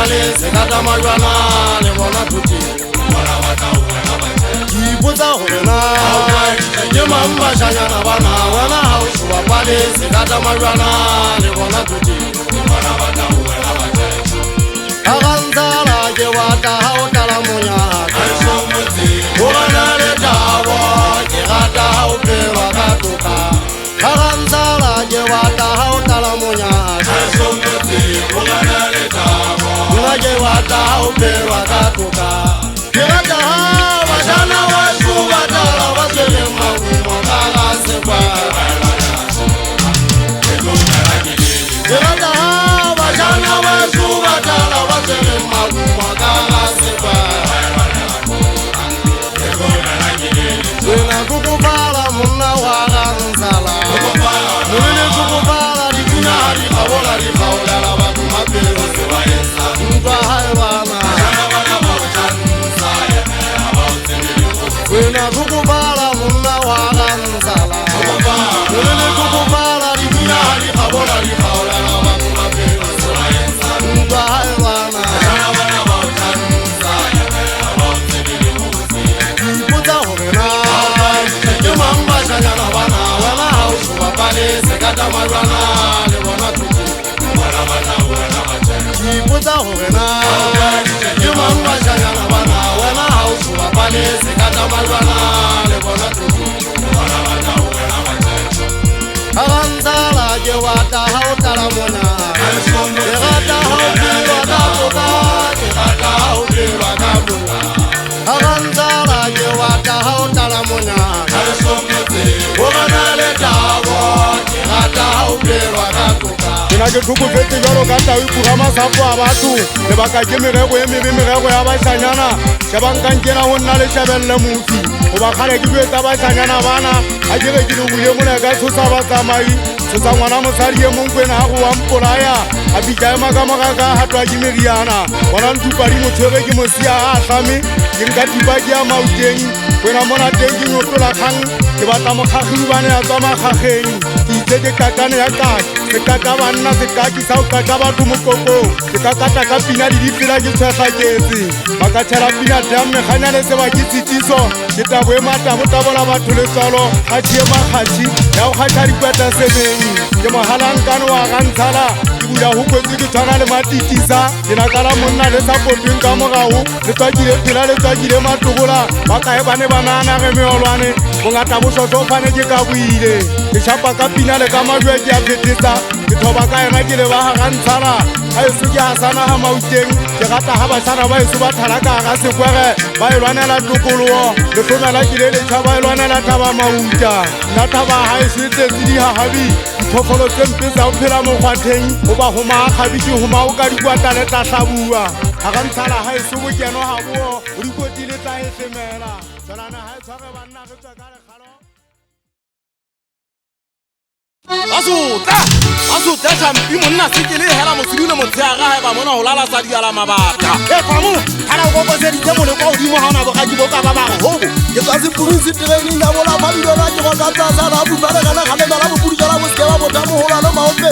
pale sekata majwana le bona tuti ipotsa gore na ke mamba shanyana bana wena ha o shuba pale sekata majwana le bona tuti aganzala ke wata ha o tala monya o gana le tabo ke gata ha o pelwa ka toka aganzala ke wata ha o tala monya ke wata ha o pelwa ka toka ke gata ha bashana wa shuba tala ba tsele magumo ka ga sekwa ke gata ha bashana wa shuba tala ba tsele magumo ka ga sekwa wena kukubala muna wa ganzala mulele kukubala dikunya di kabola di kaola la ba kumapelo ntwa haibana wena kukubala muna wa ganzala mulele kukubala dikunya di kabola di kaola la ba kumapelo ntwa haibana ipotsa gore na ke mamba shanyana bana wena ha o shuba pale sekata majwana le bona tuti ipotsa gore na ke mamba shanyana bana wena ha o shuba pale sekata majwana le bona tuti aganzala ke wata ha o tala mona ke gata ha o pelwa ka toka ke gata ha o pelwa ka toka aganzala ke wata ha o tala monya o gana le tabo ke gata ha o pelwa ka toka kena ke tlhokofetse jalo ka tau ipura masapo a batho lebaka ke merego e mebe merego ya bashanyana shebankankena go nna le shebelele motsi goba kgale ke duetsa bashanyana bana a kere ke le bule mona ka tshosa batsamai tshosa ngwana mosadi e monkwena ga go wa mpolaya a pitla ema ka moga ka gatwa ke meriana ngwana ntupadi motshwere ke mosia a tlame ke nka tipa ke ya mauteng wena mona teng ke nyotola kgang ke batla mokgagedi bane ya tswa magageng ke itse ke kakane ya kaki sekaka banna sekaki sa o kaka batho mokokong ke ka kata ka pina di dipela ke tshwegaketse ba ka tshela pina jam meganyane se ba ke tshitiso ke tabo e matabo-tabola batho letswalo kgatšhi e makgatšhi ya go kgatšha dikweta sebeng ke mohalankane wa gantshala ke bula go kwetse ke tshwana le matitisa ke nakala monna le sa potweng ka morago le tswakile phela le tswakile matogola ba kae ba ne ba naanage meolwane bongata bososo o fane ke ka boile ke šhapa ka pina le ka majwe ke a phetesa ke thoba ka yena ke le ba ga ntshana ga eso ke hasana ga mauteng ke gata ga bašana ba eso ba thala ka ga sekwege ba e lwanela tokologo letlomela ke le letšha ba e lwanela thaba mauta nna thaba ga eso e tletse digagabi diphoofolo tse mpe tsa o phela mokgwatheng go ba goma ga kgabi ke goma o ka dikwata le tla tlhabua ga ga ntshala ga eso bokeno ga boo o dikoti le tla etlemela tswalana ga e tshware banna ge tswa ka lekgalo Asota champi monna sekele hela mosibile motsheaga ha ba mona ho lala sa di ala mabata e famu hala go go sedi temo le kwa odimo ha ona bogaji bo ka ba ba go ke tsa se province training na bola ba dilo na ke go ka tsa sa la bu ba kana kana ba la bu pudi jala bo ke ba bota mo hola le maope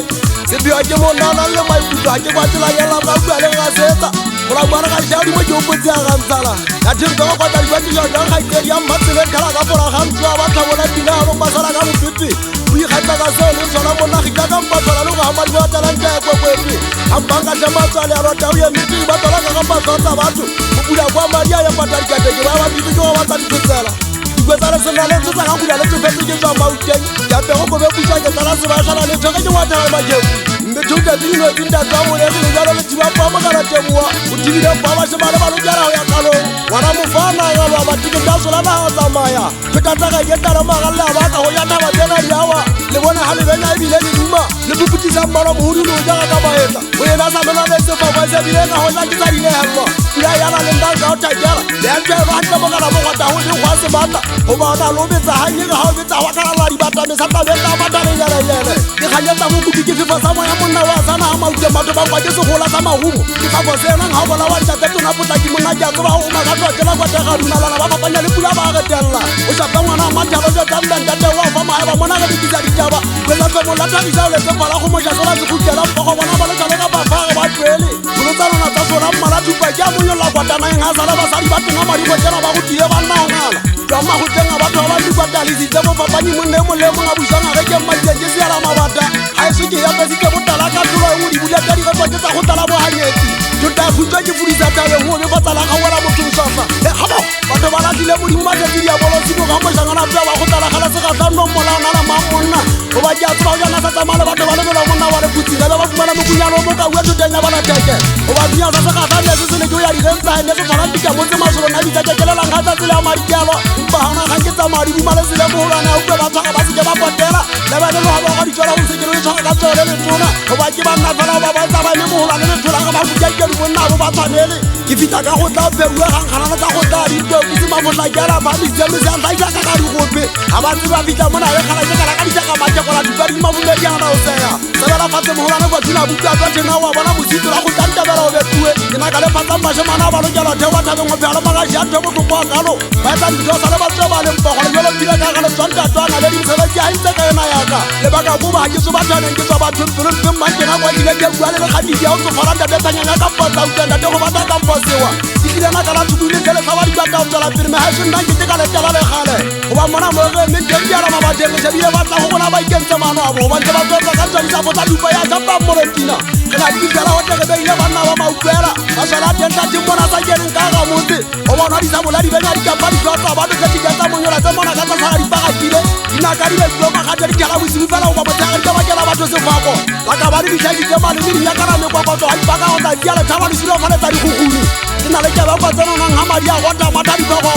se bi a ke monna na le mai puta ke ba tla ya la ba bua le ga setsa bola bana ga shadi mo ke o botsi ga ntsala ya thim ka go tla di ba ke ja ga ke ya matsele kala ka bora ga ntwa ba tla bona pina go pasala ka botsi o ikgatsa ka se le tsona bona ke ka mpa tsala lo ga ma di ba tla ntle go kwepe a banga ja matsale a rota o ye miti ba tla ka mpa tsa batho o bula kwa maria ya patari ka teke ba ba bitse go ba tla di tsela dikwetsana se na le tsa ga bula le tsefetse ke tswa mauteng ya pe go be pusa ke tsala se ba sala le tsaka ke wa tla ba je mme thuta dilo dinda tsa mo le le jalo le tiba pa mo kana teboa o tibile pa ba se ba le ba lo jara ya kalo wana mo fana ga ba ba tike tsa sola na tsa maya pheta tsa ga ke tala magalla ba ka go ya taba tsena diawa le bona ha le bena ebile le duma le buputisa mmara mo hudi lo ja ka baetsa o yena sa mena le se fa ba se bile ka hona ke tsa dine hello ya yana le ndanga o tajela le ntse ba tla mo kana mo gata ho le kwa se bata go ba na lo betsa ha nye ga ho betsa wa kana la di bata me sa ta betsa ba ta le nyele ke khanya tsa mo kuki ke fa sa mo ya monna wa sana ha mautse batho ba kwa ke se gola sa mahumo ke fa go sena ha bona wa tsa tona puta ke monna ja tsa ba o ma ka tsela kwa tega duna la ba panya le pula ba ga tella o sa ngwana ma tjalo ja tamba ntate wa fa ma ba mona ga di tsa ditaba ke la tsa mo la tsa di sa le tsa fala go mo ja sola se go kela go bona ba le tsa ka ba fa ba twele pelo tsa rona tsa sona mmala tupa ke a monyolla kwatana eng a sala basadi ba tena madiko tsena ba go tile banna o ngala jwa magoteng a batho ba di kwatalisitse mo papanyi monne mo le mo nga busang a reke mmaditse se ala mabata ha e se ke ya pesitse botala ka tlo e mo di bula ka di ga tsa go tala bo hanyetsi tota futwa ke fudisa tabe mo be batsala ga wela motho sofa e habo batho ba la dile mo di mma tse di ya bolo sino ga mo jangana pya ba go tala gala se ga tano mola na la mamonna o ba ja tswa ja na sa tsamala batho ba le bona monna wa le putsi ga ba fumana mo kunyano mo ka wa tota nya bana teke o ba nya sa se ga tane se le jo ya di rentsa ne se fara tika mo tsema solo na di teke ke la nga tsa tsela ma di kelo ba hana ga ke tsamari di mala se le mo lana o ba tsa ba se ke ba potela le ba le lo ha ba di tsala o se ke le tsaka ka tsole le tona o ba ke ba nna fela ba ba tsa ba le mo lana le thola ga ba butja ke go nna bo ba tshwanele ke fita ka go tla bewa ga ngana tsa go tla di to ke se ma fotla ke ala ba di tseme se ntla ka ka di gope ha ba tseba fita mona le khala ke kala ka di tsaka ma ke go la di ba di ma bule di ana o seya se ba la fatse mo lana go tla butja ka tsena wa bona mo sitlo la go tanta bela o betue ke na ka le fatsa mashe mana ba lo ke la thewa thabe mo pela ma ga ja thwe mo go kalo ba tla di sa le ba tswa ba le mpo go le pila ka ga le tswanta tswana le di se ba ja intse ka yona ya ka le ba ka go ba ke so ba tshwaneng ke tswa ba thwe pele ma ke na go ile ke bua le ga di ya o tsofala nda betanya ka potla o tsenda go ba ta ka posewa dikile na ka la thubile ke le sa ba di ka o tsala pele me ha se nna ke ka le tala le gale go ba mona mo re me ke di ara ma ba teng se bile ba tla go bona ba ikentse mano abo ba ntse ba tswa ka tswa di sa botsa dupa ya ka pa mo retina ke na di ka la ho tla be ile ba nna ba ma utlwela ba sala tenta di mona sa ke nka ga motse o bona di sa bola di benya di ka pa di tswa ba ke di ka tsa monyola tsa mona ka tsa di pa ga tile dina ka di le tlo ma ga di ka la bosibu fela o ba botsa ka ba ke la batho se fako la ka ba di tshedi ke mane di ya kana me kwa kwa tsa di pa ka o tsa di ala tshaba di silo fana tsa di gugulu dina le ke ba kwa tsena nang ha madi a go ta mata di gogo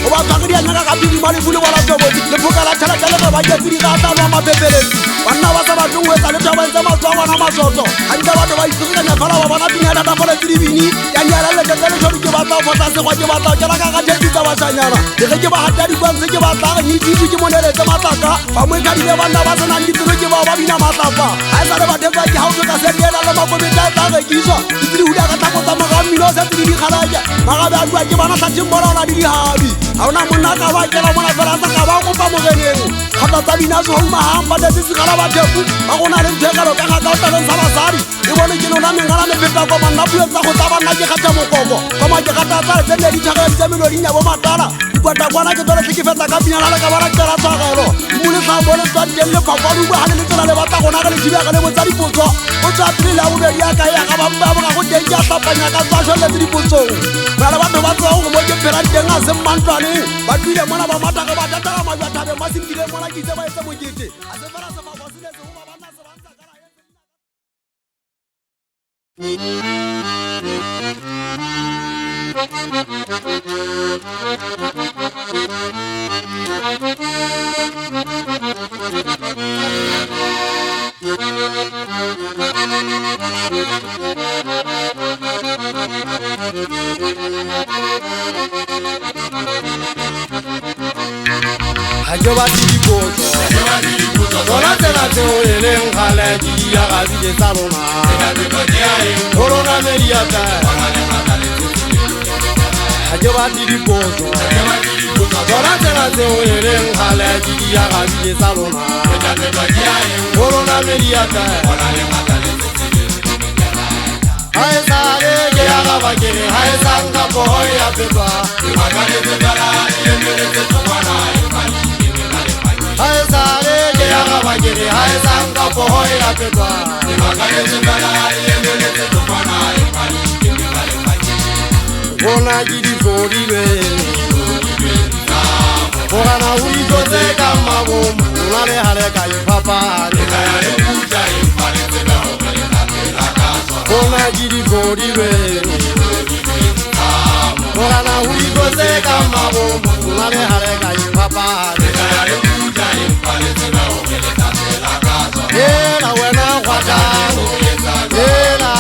o ba tsa di anya ka di mali fule wala tso botsi le phoka la thala thala ba ke di ga ta no ma bebelesi banna ba sa ba tungwe tsa le taba tsa matswa wana masotso ha nka batho ba itse ka fala ba bona pinya ta fala di bini ya nyala le ke tsele tsho ke ba tsa fota se kwa ke ba tsa ke la ka ga tedi tsa ba sanyana le ke ba hata di kwang se ke ba tla ni di ke monele tsa mataka ba mo ka di le banna ba sa nang di tselo ke ba ba bina matapa ha sa le ba te ba ke ha o ka se ke la le ma go betsa tsa re kiso di di uda ka ta go tsa mo ga milo se di di khalaja ma ga ba twa ke bana sa tshimbola ona di habi ha ona monna ka ba ke la mona fela sa ka ba go pa mo geneng khata tsa dina so ma hamba de se khala ba thepu ba go na le thekalo ka ga ka o tla sa basadi e bone ke nona mengala me feta go manna bua tsa go tsa bana ke khatha mokoko go ma ke khatha tsa tse le di tshaka tse melo di nya bo matala kwata kwana ke tole ke feta ka pinyana la ka bara tsela tsa gelo mole sa bone tsa telle fa fa lu ba ha le tsela le batla gona ga le diba ga le botsa dipotso o tsa pele la o be ya ka ya ga ba mba ga go teng ya tapanya ka tsa shole le dipotso ba la batho ba tsa go mo ke pera teng a se mantwane ba twile mona ba mata ga ba tata ga ma tata be masinkile mona ke se ba etse mokete a se fela se fa go se le se go ba bana se ba ntsa kana yo ba di potso bona tsela tse o le leng gale di ya ga di tsa rona corona mediata yo ba di potso bona tsela tse o le leng gale di ya ga di tsa rona corona mediata hai sare ke ya ga ba ke hai sanga po ya petwa ga le petala le mere tse tswana hai sare ke ya ga ba ke hai sanga po ya petwa ga le petala le mere tse tswana bona di fodi be bona uri go tse ka mago la le hale ka papa le ka ya le puta impale tse ba o le ka la ka bona di fodi be bona uri go tse ka mago la le hale ka papa le ka ya le puta impale tse ba o le ka la ka la wena kwata la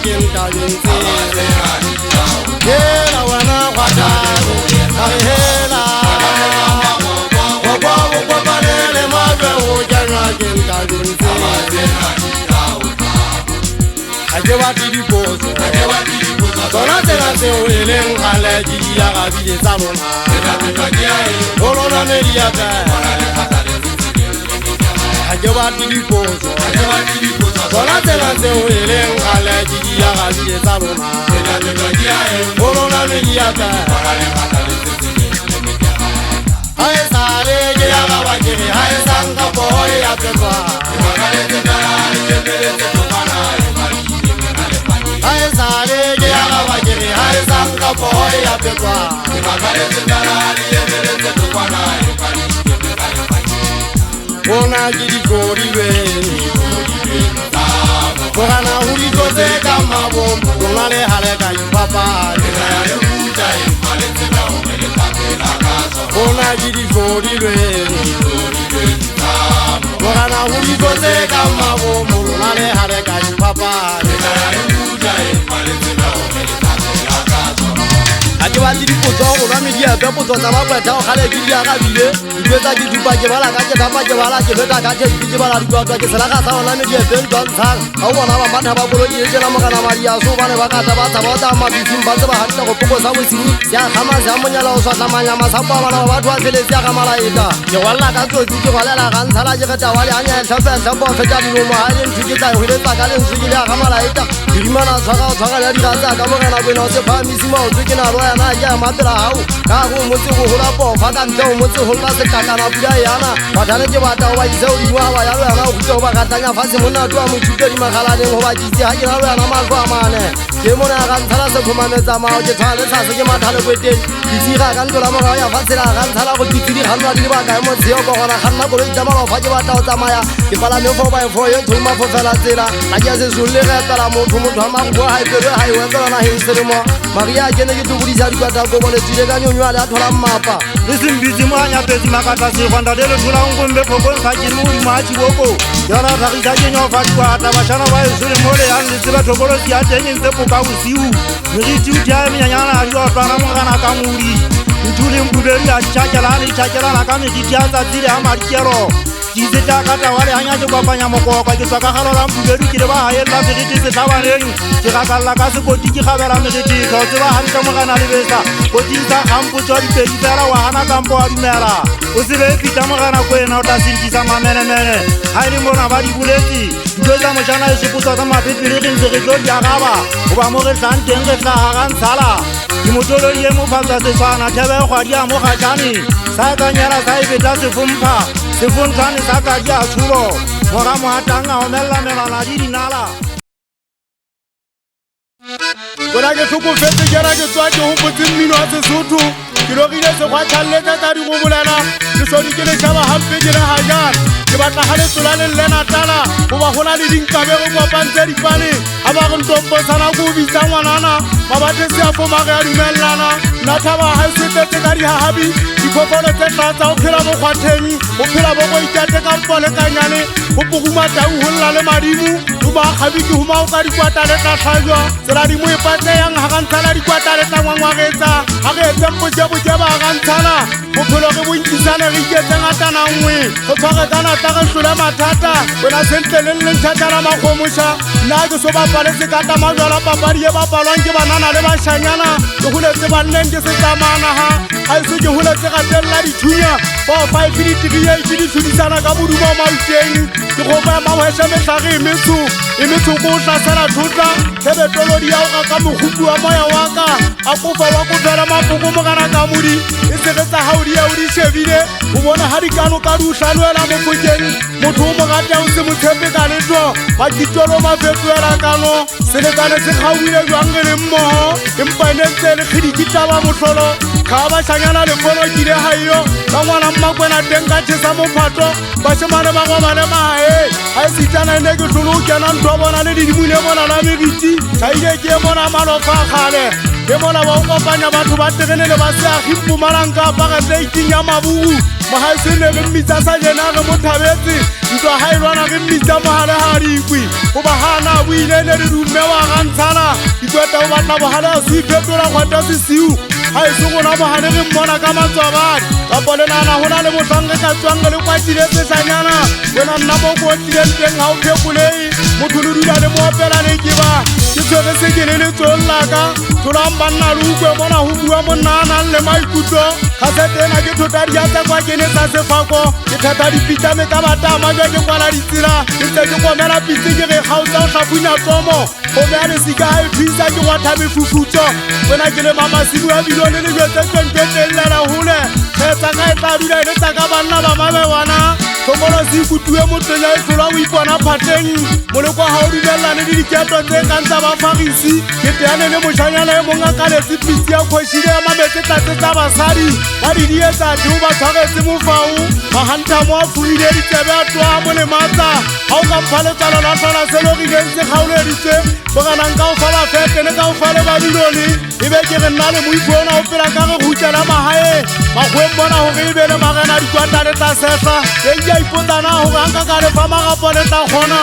Kinta binti, hela wana kwatano, hela, wabo panele mabe ujana kinta binti, ajewa tidi pozo, kona tena se uile ngale jiya gabi salona, corona mediata, ha ke batle dipotso tsona tsena tseo e leng gale ke di ya ga di etsa rona go rona le di ya ka ha e sale ke ya ga ba ke ha e sang ka poho ya petwa ha e sale ke ya ga ba ke ha e sang ka poho ya petwa bona ke dikori be bona ho di tse ka mabombo bona le hale ka ipapa bona ke dikori be bona ho di tse ka mabombo bona le hale ka ipapa ke ba di potso go ba media ka potso tsa ba kwetla go gale ke di aga bile di tsa di dupa ke bala ka ke tapa ke bala ke beta ka ke bala di kwa ke sela ka sa ona media ben don tshang ga bona ba batha ba bolo ke jela mogana mari ya so bane ba ka ta ba tsa ba ta ma bifim ba tsa ba hatla go poko sa bosini ya khama za monyala o swatla manyama sa ba bana ba batho a fele ya ga malaika ke walla ka tso ke gwalela ga ntshala ke ta wale anya tlhape tlhapo feta di mo ha le ntse tsa go le tsa ka le ntse ke ya ga malaika di mana tshwara ya di ga tsa ka mogana bona se ba misima o ke na roya na ya matela hao ka go motse go hola po fa ka ntle o motse ho la se kakana pula yana ba dale ke ba ta wa iseo di wa ba ya yana go tlo ba ka tanya fa se mona twa mo thuto di magala le go ba ditse ha ke na yana ma go amane ke mona ga ntshala se khumane tsa mao ke thale sa se ke mathale kweteng ditse ga ka ntola mo ga ya fa tsela ga ntshala go ditse di ganwa di ba ka mo tseo go gona ganna go itsa ba fa ke ba ta o tsamaya ke pala me 4x4 yo thuma fo fela tsela la ke se sulle ga tala mo thumo thama go ha ipere ha iwe tsela na hinsere mo maria ke ne ke tubudisa di kwata go bole tsile ka nyonywa le a thola mmapa le simbitsi mo anya petse makata se gwanda le thola ngombe phokong ka ke mo di machi boko yara ra ga ke nyo fa kwa ta ba shana ba e sule mo le ya le tseba thobolo si a teng ntse poka bosiu le re ti utia menyanyana a di o tsana mo kana ka muri ntule mbuberi a tshakela na ka me di tia tsa tsile a marikero ditse ta ka ta wale anya ke kopanya mokoko ke tswa ka galola mbuberi ke le ba ha ella se ke se tsabaneng ke ga kala ka se koti ke gabela me ke tlo tseba hantle mo kana le besa go tisa gampo tswa di pedi tsara wa hana kampo a dumela o se be pita mo kana kwena o tla sintisa mamenemene ha ile mona ba di buletsi ntlo tsa mojana e se putsa tsa mapepele ke ntse re tlo di agaba go ba mo re tlang teng re tla ga ntshala ke motolo ye mo fatsa se tshwana thebe go di a mo ga jani sa ka nyara sa e beta se fumpa se fontane sa ka di a tshulo mo ga mo atanga o mella melana di dinala bona ke tlhokofetse kera ke tswa ke hopotse mmino wa Sesotho ke logile se gwa thalletsa tsa di go bolana ke sodi ke le tshaba hampe ke re ha jana ke batla ga le tsola le lena tala go ba gona le dinkabe go kopantse dipane a ba go ntompo sana go bitsa ngwanana ba batle se a fo mage ya dumellana na thaba ha se tete ka di hahabi dipopolo tse tlatsa o phela mo kgwatheng o phela bo go ikate ka mpole ka nyane go poguma tau ho lla le madimu o ba kgabi ke huma o ka dikwata le tla tlhajwa tsela di mo ipatse yang ha ga ntshala dikwata le tla ngwangwagetsa ha ge etse mpotse ba ga ntshala bophelo ge bo nkisane re iketse ngatana nngwe go tshwagetana tla ge hlola mathata wena sentle le le ntšhatšana makgomoša nna ke so bapaletse ka tamajwala papadi e bapalwang ke banana le bašanyana ke goletse banneng ke setsamanaga ga eso ke goletse gatelela dithunya bao 5 ditirietse di tlhodisana ka modumo mauteng ke gopa mawese metlhage e metshoko o tlasela thotla thebetolodi ya oga ka mogopu wa moya wa ka a kofa wa kofela mafoko mogana ka modi e segetsa gaodi ya o di shebile o bona ga dikano ka di o tlhaloela mofokeng motho o mogate o se motshepe ka letlo ba ditolo mafetoela kano selekane se kgaoile jwang re le mmogo empa ne ntse le kgidikitaba motlholo ga bašanyana lefono kile gaio ka ngwana mmakwena teng ka tšhesa mophato bašemane ba gobane mae ga e setsana ne ke tlholo o kena ntho bona le didimule monana megiti tšhaile ke e bona malofa a kgale ke bona ba o kopanya batho ba tegene le ba seagi mpumalanka pagetse iking ya mabugu mogaesene ge mmitsa sa jena ge mothabetse ntwa ga e lwana ge mmitsa mogale ga dikwi go ba gana boile ne le dumme wa gantshana dikweta o batla bogale a se ifetola kgweta sesiu ga e se gona bogane ge mmona ka matswabane kapo lenana go na le motlange ka tswang le kwatile pesanyana wena nna mo ko tlileng teng ga o phekolei motho le dula le mo opela le ke ba ke tshwere sekele tsollaka tholang banna le ukwe mona ho bua monna a nang le maikutlo kasete ena ke thota diatsa kwa ke ne tsa sefako ke thata dipitame tsa batama jwa ke kwala ditsela ke tse ke komela pitse ke re kgaotsa o hlapunya tomo go beya lesika a e thuisa ke ngwatha mefufutso wena ke le mamasibu ya bilone le jwetse twenketellela hole kgetsa ka e tla dula ele tsa ka banna ba mabewana tlhokolo se ikutuwe motonya e tlholwa o ipona phateng moleko ga o dumelelane le diketo tse kang tsa bafarisi ke teane le mošanyana e mongwe a kaletse pitse ya kgošile ya mametse tlatse tsa basadi ba di dietsate o ba tshwaretse mofao maganta mo a fuile ditsebe a tloa mo lematsa ga o ka mpha letsalo la tlhola selogileng se kgaoleditse boganang ka go fa bafetene ka go fa le babilone e be ke re nna le moifoona o pela ka ge gutlela magae magweng bona gore e be le magena dikwata le tla sehla enke a ipotana gore anka ka le fa magapo le tla kgona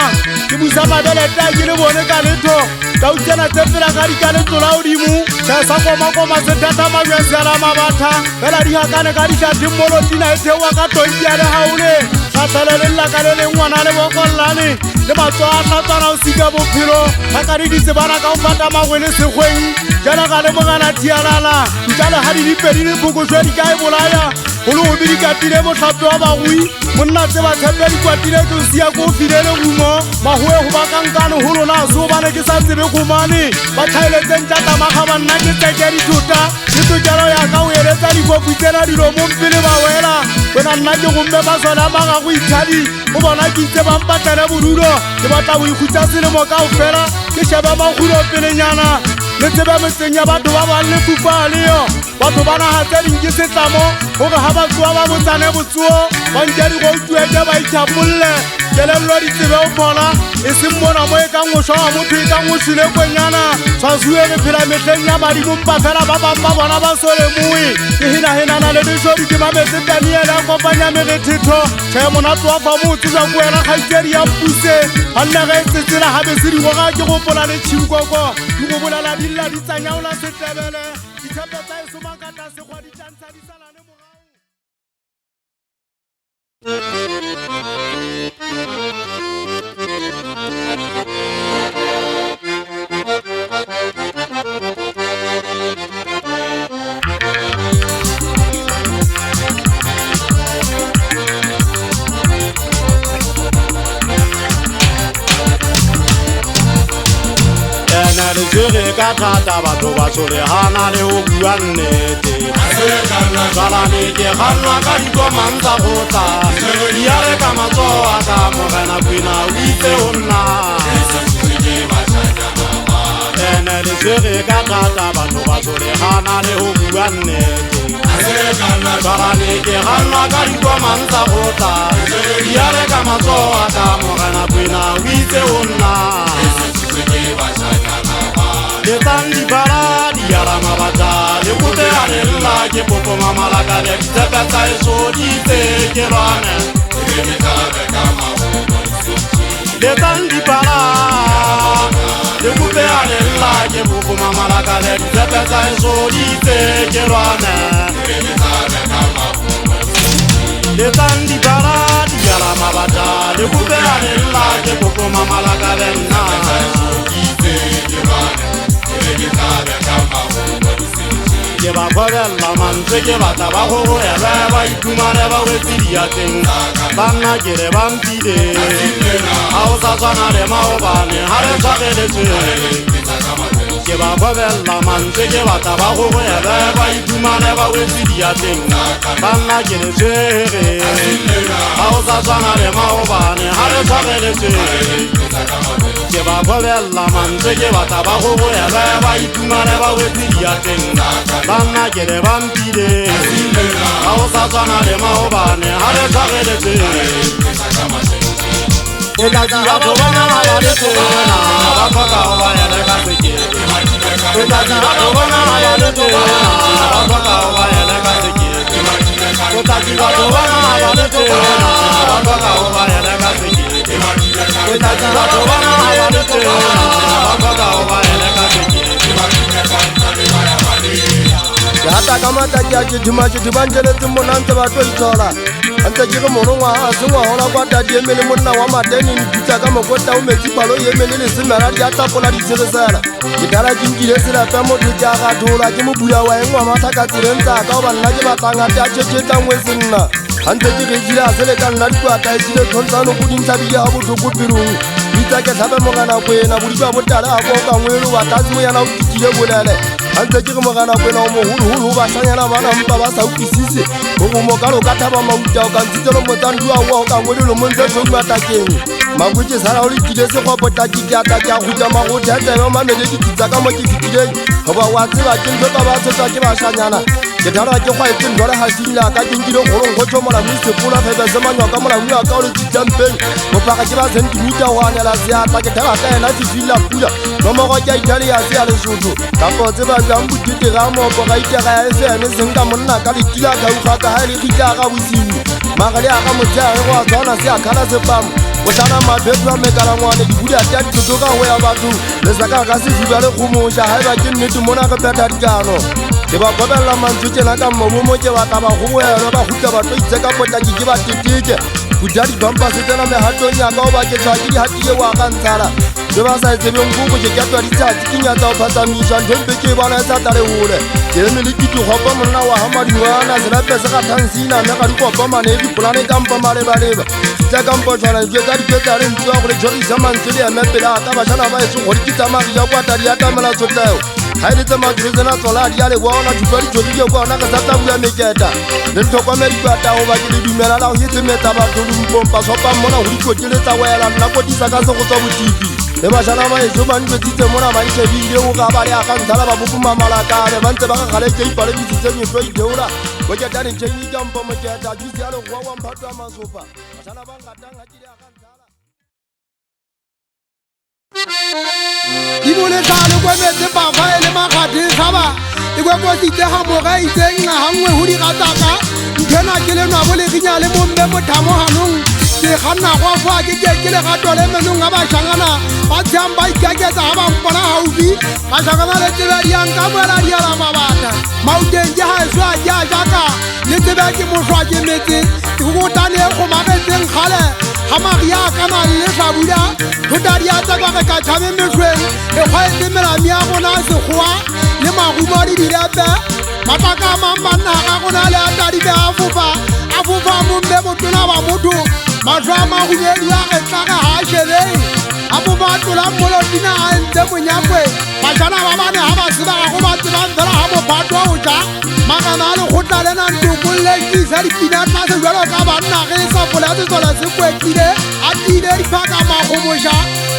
ke busa mabelete a ke le bone ka letho ka utsena tse pela ka dika letlola odimo se sa komakoma se thata mabjasela mabatha fela di hakane ka dišati mmolotina e theoa ka tonki ya legaole gatlhele le llaka le leng ngwana le bokollane le matso a tlatswana o sika bophelo ga di ditse bana ka go fata magwe le sekgweng jana ga le mogana thialala ntale ga di dipedi le phokoswe di ka e bolaya go le gobe di katile motlhape wa bagoi monna tse ba tshepe dikwatile ke o sia ko o file le rumo magoe go bakankane go lona a se o bane ke sa tsebe komane ba tlhaeletseng tlatamaga banna ke tseke dithota ke tokelo ya ka o eletsa dikopu tsena dilo mo mpele ba wela wena nna ke gomme ba sona maga go itshadi go bona ke itse bampatlele bodulo ke batla go ikhutsa selemo ka o fela ke shebe magulo pelenyana le tsebe metseng ya batho ba bang le fufa leyo batho ba naga tse dinke setlamo gore ga ba tsoa ba botsane botsuo ba nke digoutueke ba ithapolle kelello ditsebe o phola e seng mona mo e kang ngoswa wa motho e kang ngoswile kwenyana tshwasue re phela metlheng ya madimompa fela ba bang ba bona ba sole moe ke henahenana le dishodi ke mametse taniele a kopanya merethetho tšhae monato wa fa mo o tsetswa ko wena kgaitsedi ya mpuse ganne ge e tsetsela gabese digoga ke gopola le tšhinkoko di go bolela dilla di tsanyaola setebele ditshepe tsa e somakata sekgwa di tlantsha di salane morao le jere ka thata batho ba tshwarehana le ho bua nnete jala le ke ganwa ka dikomang tsa go tla diare ka matsoho a ka mogena kwena o itse o nna ene le jere ka thata batho ba tshwarehana le ho bua nnete jala le ke ganwa ka dikomang tsa go tla diare ka matsoho a ka mogena kwena o itse o nna le tandi bara di ala mabata le kute anella ke popo mamalaka le tsepetsa e so di te ke rane le tandi bara le kute anella ke popo mamalaka le tsepetsa e so di te ke rane le tandi bara di ala mabata le kute anella ke popo mamalaka le na ke ba kgwebella mantswe ke batla ba gogoele ba itumane ba wetsediateng banna ke re bampile ga o sa tshwana le maobane ga re tshwageletswe ke ba kgwebella mantswe ke batla ba gogoele ba itumane ba wetsediateng banna ke re tshwere ga o sa tshwana le maobane ga re tshwageletswe ke ba kgwebella mantswe ke batla ba gogoele ba itumane ba wetsediateng banna ke re bampile ga o sa tshwana le maobane ga re tshwageletswe o tla dira batho ba nyama ba le tena ba tlhoka go ba ele ka sekete o tla dira batho ba nyama ba le tena ba tlhoka go ba ele ka sekete o tla dira batho ba nyama ba le tena ba tlhoka go ba ele ka sekete o tla dira batho ba nyama ba le tena ba tlhoka go ba ele ka sekete ke hata ka mataki a ke dimatše di banjeletse monantse ba tlo itshola ante ke mono ngwa se ngwa hola kwa tadi emele monna wa mateni ntutsa ka mokota o metsi palo emele le semela di atapola di tseresela ke dala jinkile sela fa mo tja ga thola ke mo bula wa engwa mathaka tserenza ka ba nna ke batlanga ta tshetshetsa ngwe senna ante ke re dira sele ka nna ditwa ta tsile tlhontsano go dintsha di ya botlhoko pirung itsa ke tlhabe mogana kwena bodi ba botala go ka ngwelo wa tatsi mo yana o kitile bolele ante ke mogana kwena o mohulu ba sanyana bana mpa ba sa ukisise go mo ka lo ka thaba mauta o ka ntitelo motsandu wa o ka ngwelo mo ntse tso matakeng magwetse sala o le kile se go bota dikata tja go tja mago thetse no mamele di kitsa ka mo ke fitileng go ba wa tseba ke ntse ka ba tsetsa ke ba shanyana ke thara ke gwa etse ndora ha sila ka dinkile go go tshomala mo sepola fa ba semanya ka mola nna ka o le tjampeng go pa ke ba sentimeter wa nya la siata ke thara ka ena tsila pula no mo go ja itali ya sia le sotho ka go tseba jang butite ga mo go ga itega ya ese ne senga monna ka ditila ka u ga ka ha le kitla ga bosiu magale a ga motja go a tsona se a khala se pam o tsana mabetwa me kala ngwane di buda tja di toka go ya batho le saka ka se fiba le khumosha ha ba ke nnete mona ga peta dikano ke ba bobella mantse tsena ka momo ke ba taba go boela ba gutla ba tlo itse ka pota ke ba teteke budadi bamba se tsena me hatong ya ka o ba ke tsa ke di hatiye wa ka ntsala se ba sa etse beng go ke twa di tsa tsikinya tsa o phatsamisha nthempe ke bana sa tale hole ke me le ke di gopa monna wa ha madingwana se la pese ga thansina me ga di gopa mane di plane ka mpa male ba leba tsa ka mpa tsana je ka di peta re ntwa go le jori zaman tsele ya mepela ka ba shana ba se go di tsama ya kwa ta di atamela tsotleo haile tsa matrezena tsola di ale bona tupari jodi ke bona ka tsata bua meketa le tlhokwa meri kwa ta o ba ke le dumela la o hetse meta ba tlo mpompa sopa mona go di kotile tsa wela nna go disa ka se go tswa botipi le ba jana ba ezo ba ntwe tse mona ba itse bile o ga ba le aka ntsala ba bopuma malaka le ba ntse ba ga gale ke ipale ditse nyetlo ideola go ke tane tsheni ka mpo moketa di sia le go wa mphatwa masopa jana ba ngatang ha kile aka ntsala Ibole talo kwa metse ba fa ele magadi saba ikwe go tite ha mo ga itseng na hangwe ho di gataka nkena ke le nwa bole ginya le mo mbe mo thamo hanong ke ganna go fa ke le gato le menong ga ba shangana ba tsamba ikaketsa ha ba mpona haubi ba shangana le tsebe di anka mola di ala mabata mauteng ke ha swa ja jaka le tsebe ke mo swa ke metse go tane go mabetseng khale ha maria kana le sabuda go daria tsa kwa ka tshame metsweng e kgwaetse melami ya gona sekgowa le magumadi direpe mataka a mang banna ga gona le a tadibe a fofa mombe motona ba motho matlho a magumedi a getlaga ga a shebeng a fofa a tlola mmolotina a ntse monyakwe bajana ba bane ga ba sebaga go ba tsebang fela ga mophato o ja magana a lekgotla le nantokollekisa dipina tlase jalo ka banna ge e safola setsola se kwetlile a tile diphaka magomoša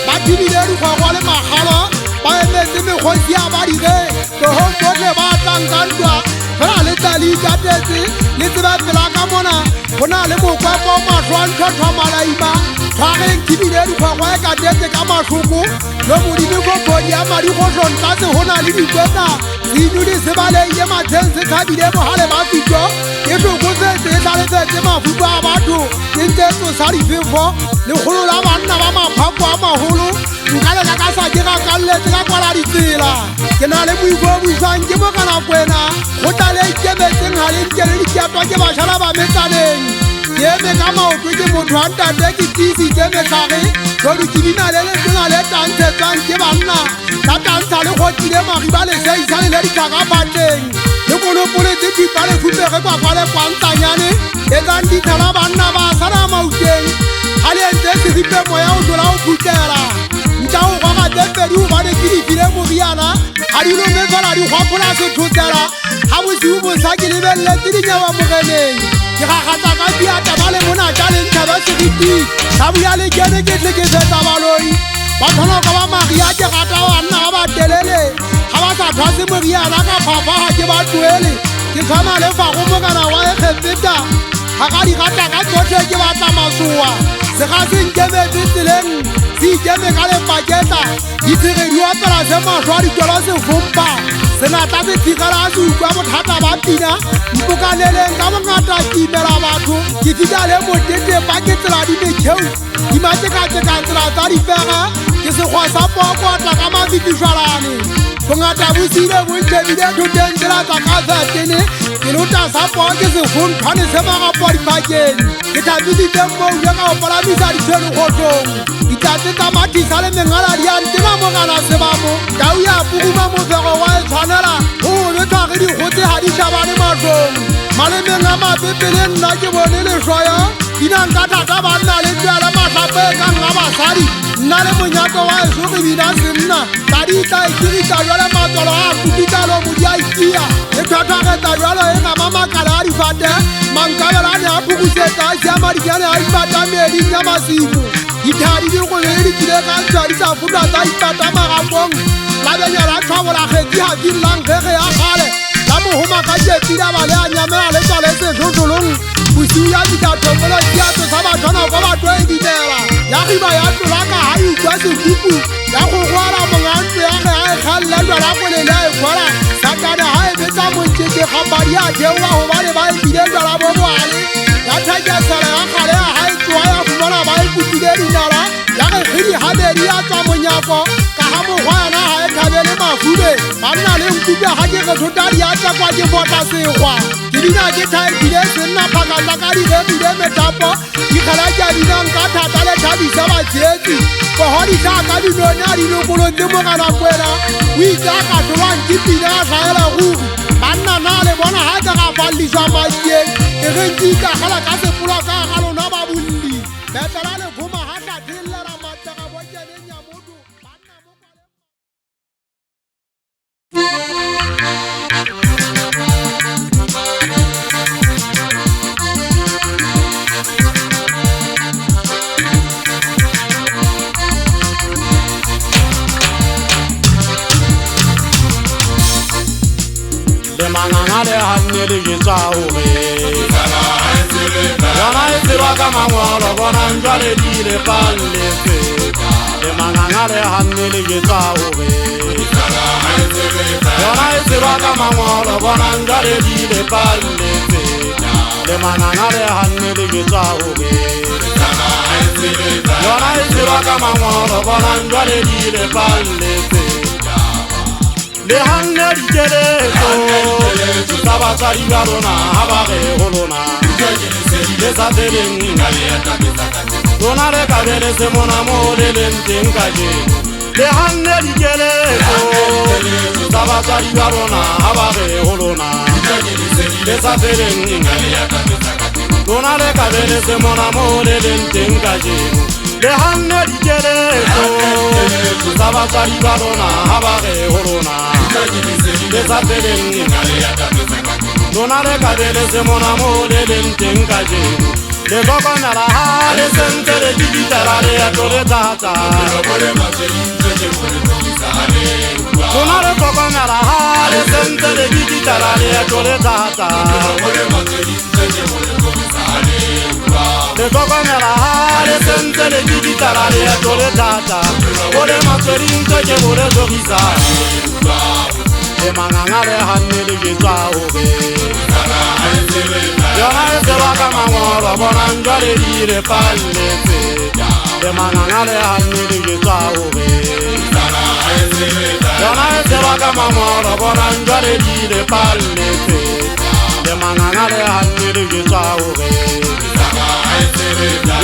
ba thibile dikgwegwa le magalo ba emetse mekgosi ya badige tlogong botlhe ba tlanka ntwa fela le tlali ikatetse le tseba pela ka mona go na le mokwepo matlho a ntlhotlhwa malaima tlhwageng thibile dikgwegwa e katetse ka matlhoko lo modimo kopodi ya madigotlontlase go na le dikweta seno di sebaleile matsheng se tlhabile bogale ba fito ke tlokosetse e tlaletsetse mafuto a batho ke ntse tsosa difefo legolo la banna ba maphako a magolo nkalela ka sa ke gakalletse ka kwala ditsela ke na le boiko buisang ke mogana kwena go tla le ikemetseng ga le nke le diketwa ke bašala ba metsaneng ke eme ka maoto ke motho a ntate ke tiisitse metlhage tlhodu ke dina le letona le tantshetsang ke banna ka tantsha le gotile magiba leseisa le le ditlhakapatleng le konopoletse thipa le fupege kwakwa le kwantanyane e tsang ditlhala banna ba sala mauteng ga le entse segipe moya o tlola o phutela ntša go gwagatse pedi o bane ke difile moriana ga dinome fela di gwapola sethotsela ga bosiu bosa ke lebeletse dinyawa mogeneng ke gagatsa ka diata ba le mona tša lentšhabe segiti ka boya le kene ke tle ke fetsa baloi ba tlholoko ba magia ke gata banna ba ba telele ga ba sa thwase moriana ka phafaga ke ba tuele ke tshwana le fago mogana wa ekgetseta ga ga di gata ka tsotlhe ke batla masoa se ga se nkemetse tseleng se ikeme ka lepaketa ditshegedi wa pela se matlho a ditwelo se fompa senatla se thigela a se utlwa bothata ba pina mpokaneleng ka bongata ke imela batho ke fita le motetepa ke tsela di mekgeu di matsekatsekang tsela tsa dipega ke sekgwa sa pokotla ka mabitišwalane bongata bo sile bo ntshebile thoteng tsela tsa ka satene ke lota sa poa ke sefontshwane se magapo dipakeng ke thabisitse moo ja ka go palamisa ditshwene kgotlong ditatse tsa mathisa le mengala di a ntema mogala sebamo tau ya pukuma mofego wa e tshwanela go betshwage dikgotse ga di šhabane matlong malemeng a mapepele nna ke bone leswaya dinanka thata ba nna le tsela matlhape ka nga basadi nna le monyako wa eso ke bina senna ka di tla ikirisa jwale matsolo a kupikalo modi a ikia e thwathwagetsa jwalo e ga mamakala a difate mankabela a ne a phukusetsa a siama dijane a ipata meding ya masimu dithadi di kgwebele di tsile ka ntshwa di sa futwa tsa ipata magapong la benyala tlhobola kgetsi ga dinlang gege ya gale la mohoma ka jepila ba le a nyamela le tswa le sešotlolong bosiu ya ditathomelo diatso sa bathwana ko batho e dinela ya giba ya tlola ka ga ikwa sekupu ya go gwala mongantlo ya ge a e kgalelelwa la kolele a e kgwala satane ga e betsa montšete gapadi a theoa gobane ba e bile jwala bo boale ya thakesela ya gale ya ga e tsoa ya fumana ba e kupile dinala ya ge kgidi gabedi ya tswa monyako ka ga mogwana ga e thabele mafube banna le nkuka ga ke kgethotadi ya tsakwa ke botla segwa ke dina ke thaepile senna phakatla ka direbile metapo dikgala dinang ka thata le thabisa batsietsi bogodisa ka dinone a dinokolong tse moganakwena o itse a ka tholwang ke pina a tlhaela ruri banna na le bona ga ke ga falliswa matieng e gentsi ikagela ka sepolo ka ga lona ba bolli betlela lekgoma ga tlathellela matlega bokeneng ya moto mangangale hannele ke tsaore yana e tseba ka mangwalo bona njwale di le paletse le mangangale hannele ke tsaore yana e tseba ka mangwalo bona njwale di le paletse le mangangale hannele ke tsaore yana e tseba ka mangwalo bona njwale di le paletse le hanne di keletso tsa batsadi ba rona ha ba re ho lona le sa teleng lona le ka bele se mona mo le leng teng ka jeno le hanne di keletso tsa batsadi ba rona ha ba re ho lona le sa teleng lona le ka bele se mona mo le leng teng ka jeno le hanne di keletso tsa batsadi ba rona ha ba re ho lona le sa teleng lona le ka bele se mona mo le leng teng ka jeno le tlhokomela ha le sentse le dibitela leeto le thata lona le tlhokomela ha le sentse le dibitela leeto le thata le tlhokomela ha le sentse le dibitela leeto le thata go le matsweding tse ke bo le tlogisa le mangangale hannele ke tsaore yona e tseba ka mangolo bona njwale di le palletse le mangangale hannele ke tsaore yona e tseba ka mangolo bona njwale di le palletse le mangangale hannele ke tsaore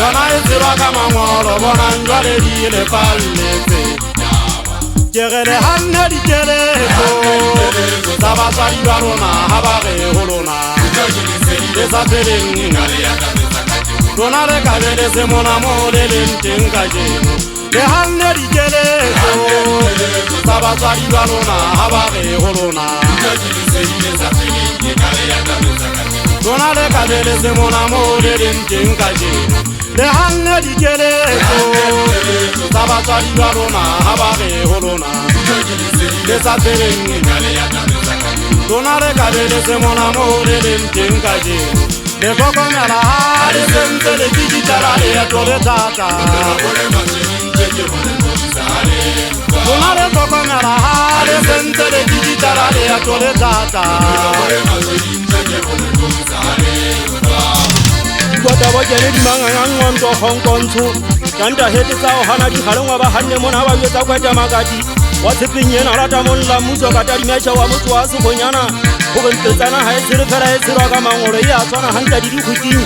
yona e tseba ka mangolo bona njwale di le palletse Kegele hanne di keletso tsa batsadi ba rona ha ba re ho lona le sa teleng lona le ka bele se mona mo le leng teng ka jeno le hanne di keletso tsa batsadi ba rona ha ba re ho lona lona le ka bele se mona mo le leng teng ka jeno le hanne di keletso tsa batsadi ba rona ha ba re ho lona le sa teleng lona le ka bele se mona mo le leng teng ka jeno le tlhokomela ha le sentse le dibitela leeto le thata lona le tlhokomela ha le sentse le dibitela leeto le thata Kota ba kene di mangangang ngonto hongkontsho Tanta hete tsa o hana di halongwa ba hanne mona ba yetsa kwa jamakati wa tsepenyena rata monla muso ka tadimesha wa motho wa sekgonyana go bontletsana ha e tsere fela e tserwa ka mangolo e a tshwana hantle di dikhuting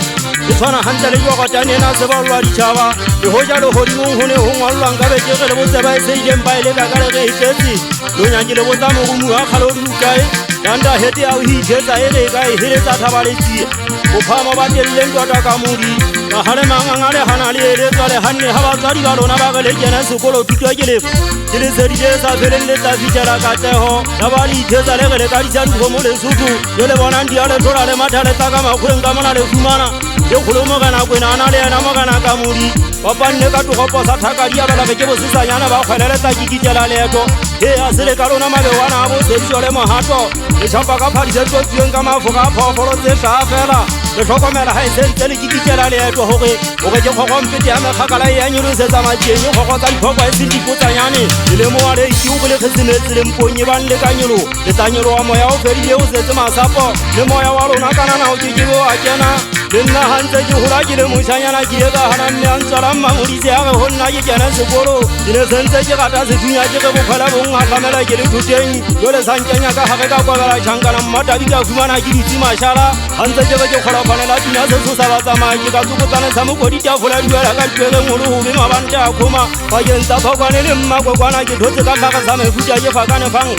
e tshwana hantle le jwakotanena se ba lwa ditšhaba le hoja le godimong go ne go ngwalolwang ka bekege le botseba e seileng ba e leka ka le ge e tletse lonyanke le botsa mogomu wa kgale o di bukae yanda hete ya o hiithetsa e re ka e heletsa thabaletsie bophama ba telleng tota ka modi ka gale manganga le gana le eletswa le ganne ga batswadi ba lona ba ge le kena sekolo thuto ke le tsedile sa feleletsa fitlhela katlego la ba le ithetsa le ge le ka disa dikgomo lesotho yo le bonang dia le tlola le mathaletsa ka makgweng ka mona le fumana le kgolo mogana kwenana le ena mogana ka modi ba panne ka togopo sa thakadi ya balage ke bosesanyana ba kgweleletsa kikitela leeto e a se le ka lona mabewana a bosediso le mohato le tlhopha ka phadise tlotsiweng ka mafoka a phoofolo tse tlhaa fela le tlhokomela ga e sentse le kikitela leeto gore ke kgogompete ya mekgakala e ya nyolosetsa matšeng e kgogo tsa diphoko e seng dipotsanyane le le moa le itio go le kgetsemetse le mponye bang le ka nyolo le tla nyologa moya o fedile o setse masapo le moya wa lona kanana o kekebe o a kena le nna gantse ke gola ke le mošanyana ke ye ka gana mme a ntswala mmamodise ya ge go nna ke kene sekolo ke ne sentse ke gata sethunya ke ge bokgwela bong a tlamela ke le thuteng yo le sankenya ka gage ka kwabela tšhankana mmatabi ka fumana ke dutse mašala gantse ke be ke kgolaphanela pina setsosa batsamaya ke ka tsokotsane sa mokodi tafola duela ka tueleng go le gobe mabante a kgoma bakeng tsa phokwane le mmakokwana ke thotse ka tlhaga sa mefuta ke fakane fang